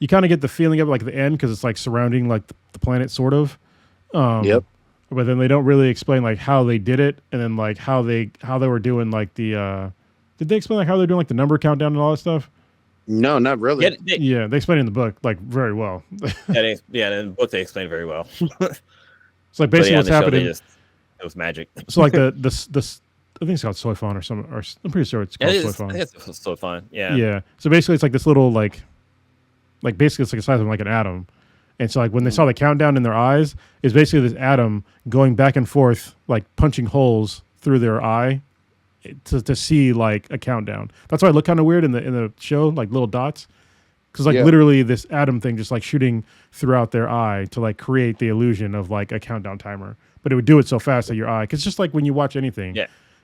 kind of get the feeling of it like at the end because it's like surrounding like the planet sort of. But then they don't really explain like how they did it, and then like how they were doing like the. Did they explain like how they're doing like the number countdown and all that stuff? No, not really. They explain it in the book like very well. in the book they explain very well. It's like basically what's happening. It was magic. So like the I think it's called Soifon or something. Or I'm pretty sure it's called Soifon. I think it's Soifon. Yeah. Yeah. So basically, it's like this little like basically it's like the size of like an atom, and so like when they saw the countdown in their eyes, is basically this atom going back and forth like punching holes through their eye to see like a countdown. That's why it looked kind of weird in the show, like little dots, because like literally this atom thing just like shooting throughout their eye to like create the illusion of like a countdown timer. But it would do it so fast that your eye, because just like when you watch anything,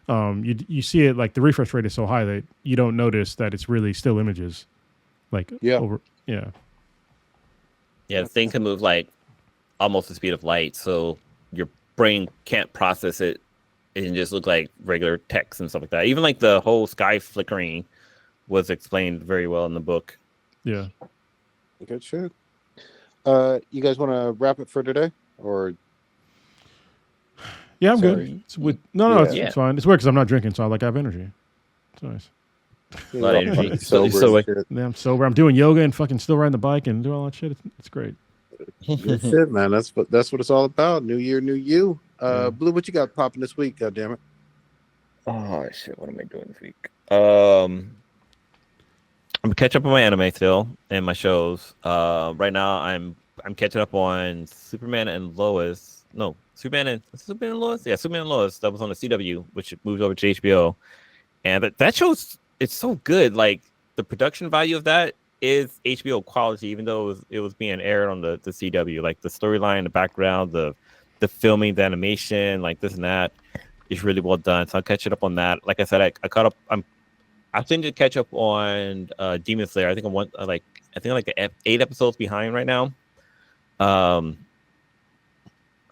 you see it like the refresh rate is so high that you don't notice that it's really still images. Like the thing can move like almost the speed of light, so your brain can't process it. It can just look like regular text and stuff like that. Even like the whole sky flickering was explained very well in the book. Yeah. Good shit. You guys want to wrap it for today, or? Yeah, I'm good. It's fine. It's weird because I'm not drinking, so I have energy. It's nice. A lot of energy. Yeah, I'm sober. I'm doing yoga and fucking still riding the bike and doing all that shit. It's great. Good shit, man. That's what it's all about. New year, new you. Blue, what you got popping this week? God damn it! Oh shit! What am I doing this week? I'm catching up on my anime still and my shows. Right now, I'm catching up on Superman and Lois. No, Superman and Lois. Yeah, Superman and Lois. That was on the CW, which moved over to HBO. And that show's it's so good. Like the production value of that is HBO quality, even though it was being aired on the CW. Like the storyline, the background, the filming, the animation, like this and that is really well done. So I'll catch it up on that. Like I said, I caught up. I think to catch up on Demon Slayer. I think I'm 8 episodes behind right now. I'm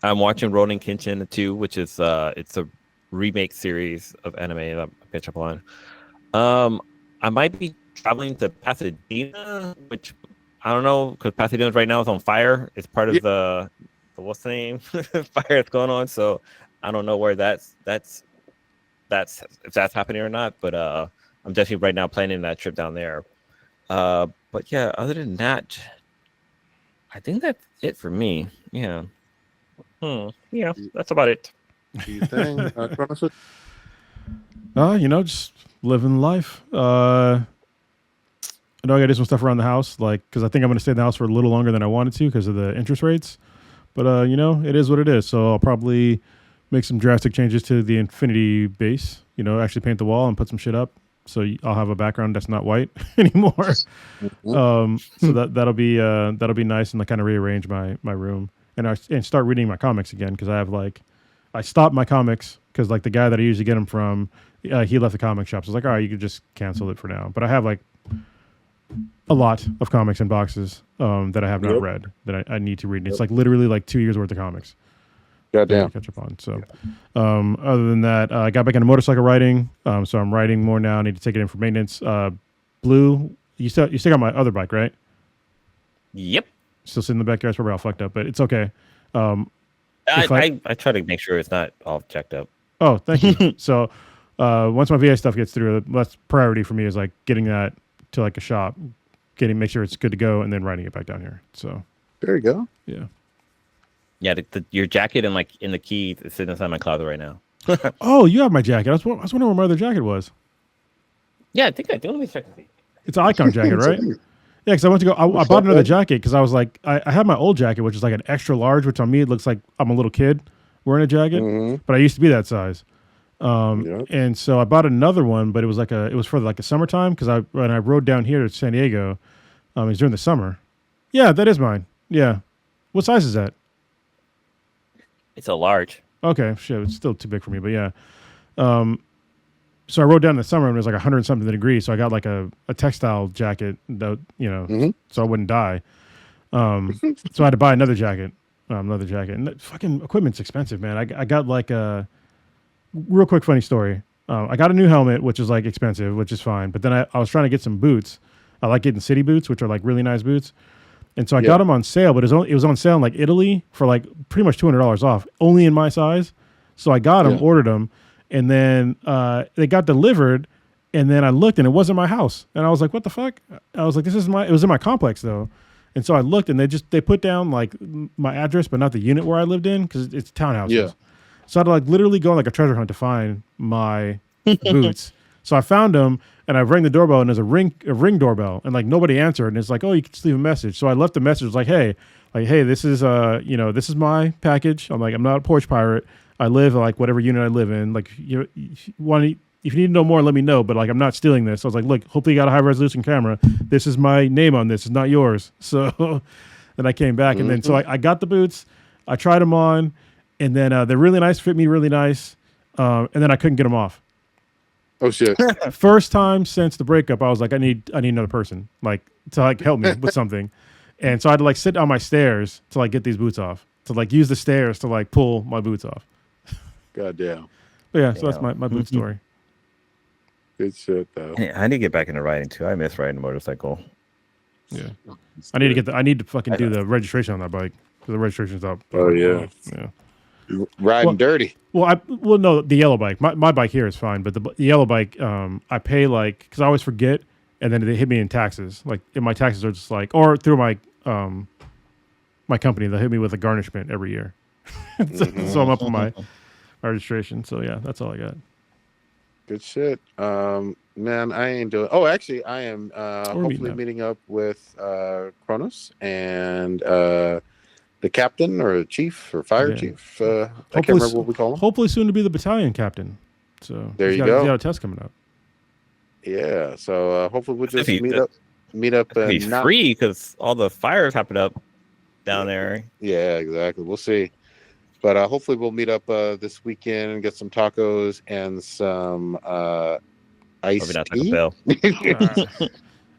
watching Ronin Kenshin 2, which is it's a remake series of anime that I'll catch up on. I might be traveling to Pasadena, which I don't know, because Pasadena right now is on fire. It's part of the what's the name fire that's going on. So I don't know where that's if that's happening or not. But I'm definitely right now planning that trip down there. But yeah, other than that, I think that's it for me. Yeah. Yeah, that's about it. Do you think? Just living life. I know I got to do some stuff around the house, like because I think I'm going to stay in the house for a little longer than I wanted to because of the interest rates. But it is what it is. So I'll probably make some drastic changes to the Infinity base. Actually paint the wall and put some shit up. so I'll have a background that's not white anymore. So that'll be nice, and like kind of rearrange my room and start reading my comics again, because I stopped my comics because like the guy that I usually get them from, he left the comic shop. So I was like, all right, you could just cancel it for now. But I have like a lot of comics in boxes that I have not read that I need to read. And it's like literally like 2 years worth of comics. Goddamn. Catch up on. So, other than that, I got back into motorcycle riding. So I'm riding more now. I need to take it in for maintenance. Blue, you still got my other bike, right? Yep. Still sitting in the backyard. It's probably all fucked up, but it's okay. I try to make sure it's not all checked up. Oh, thank you. So once my VA stuff gets through, that's priority for me, is like getting that to like a shop, make sure it's good to go, and then riding it back down here. So there you go. Yeah. Yeah, your jacket and like in the key is sitting inside my closet right now. Oh, you have my jacket. I was wondering where my other jacket was. Yeah, I think I do. Let me check. It's an Icon jacket, right? Yeah, because I went to go. I bought another jacket because I was like, I had my old jacket, which is like an extra large, which on me it looks like I'm a little kid wearing a jacket, but I used to be that size. And so I bought another one, but it was for like a summertime, because when I rode down here to San Diego, it was during the summer. Yeah, that is mine. Yeah, what size is that? It's a large. Okay, shit, it's still too big for me, but yeah. So I rode down in the summer and it was like 100 something degrees. So I got like a textile jacket that, so I wouldn't die. So I had to buy another jacket. And that fucking equipment's expensive, man. I got like a real quick funny story. I got a new helmet, which is like expensive, which is fine. But then I was trying to get some boots. I like getting city boots, which are like really nice boots. And so I got them on sale, but it was on sale in like Italy for like pretty much $200 off, only in my size. So I got them, ordered them, and then they got delivered. And then I looked, and it wasn't my house. And I was like, "What the fuck?" I was like, "It was in my complex though." And so I looked, and they put down like my address, but not the unit where I lived in, because it's townhouses. Yeah. So I had to like literally go on like a treasure hunt to find my boots. So I found them, and I rang the doorbell, and there's a ring doorbell, and like nobody answered, and it's like, oh, you can just leave a message. So I left a message, like, hey, this is this is my package. I'm like, I'm not a porch pirate. I live like whatever unit I live in. Like, if you need to know more, let me know. But like, I'm not stealing this. So I was like, look, hopefully you got a high resolution camera. This is my name on this. It's not yours. So then I came back, and then so I got the boots. I tried them on, and then they're really nice, fit me really nice. And then I couldn't get them off. Oh shit! First time since the breakup, I was like, I need another person, like, to like help me with something, and so I had to like sit on my stairs to like get these boots off, to like use the stairs to like pull my boots off. Goddamn. But yeah, so that's my boot story. Good shit though. Yeah, I need to get back into riding too. I miss riding a motorcycle. Yeah, I need to fucking do the registration on that bike, because the registration's up. Oh yeah. Riding dirty. Well, no, the yellow bike. My bike here is fine, but the yellow bike, I pay like, because I always forget, and then they hit me in taxes. Like, if my taxes are just like, or through my my company, they'll hit me with a garnishment every year. So I'm up on my registration. So yeah, that's all I got. Good shit. Man, I ain't doing. Oh, actually, I am hopefully meeting up with Kronos and the captain or chief or fire chief. I can't remember what we call him. Hopefully soon to be the battalion captain. So there you go. He's got a test coming up. Yeah. So hopefully we'll just meet up. He's free because all the fires happened up down there. Yeah, exactly. We'll see. But hopefully we'll meet up this weekend and get some tacos and some iced tea.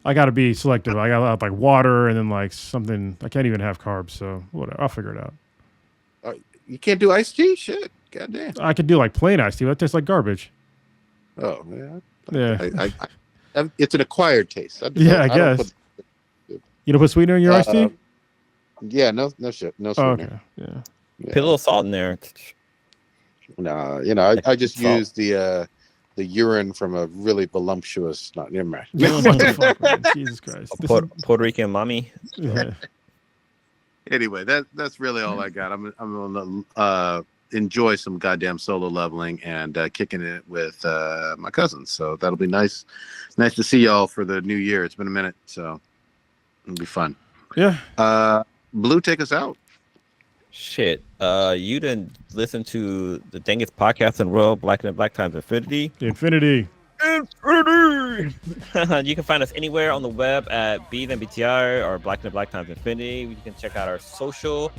I got to be selective. I got like water and then like something. I can't even have carbs, so whatever. I'll figure it out. You can't do iced tea? Shit. Goddamn. I could do like plain iced tea. That tastes like garbage. Oh, yeah. Yeah. It's an acquired taste. I guess. You don't put sweetener in your iced tea? Yeah, no shit. No sweetener. Okay. Yeah. Put a little salt in there. No, I just use the urine from a really voluptuous. Not never mind. What the fuck, man? Jesus Christ. Puerto Rican mommy. Yeah. Anyway, that's really all I got. I'm gonna enjoy some goddamn solo leveling and kicking it with my cousins. So that'll be nice. Nice to see y'all for the new year. It's been a minute, so it'll be fun. Yeah. Blue, take us out. Shit. You didn't listen to the dangest podcast in the world, Black Times Infinity. Infinity. You can find us anywhere on the web at Be Then BTI or Black and Black Times Infinity. You can check out our social.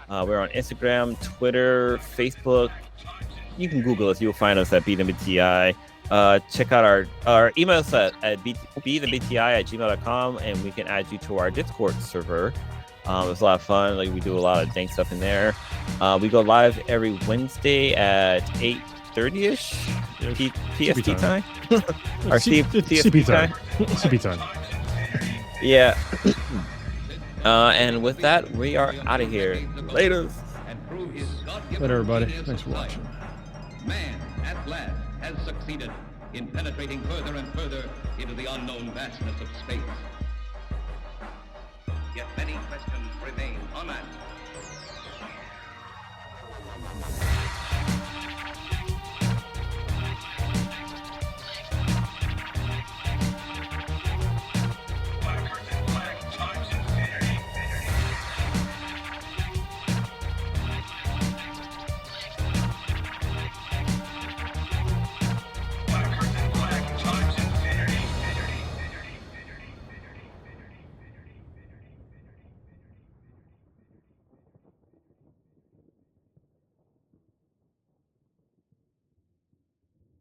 We're on Instagram, Twitter, Facebook. You can Google us. You'll find us at Be Then BTI. Check out our email set at bethenbti@gmail.com, and we can add you to our Discord server. It's a lot of fun. Like, we do a lot of dank stuff in there. We go live every Wednesday at 8:30ish PST time. Or CP time. CP time. Yeah. And with that, we are out of here. Later. Later, everybody. Thanks for watching. Man at last has succeeded in penetrating further and further into the unknown vastness of space. Yet many questions remain unanswered.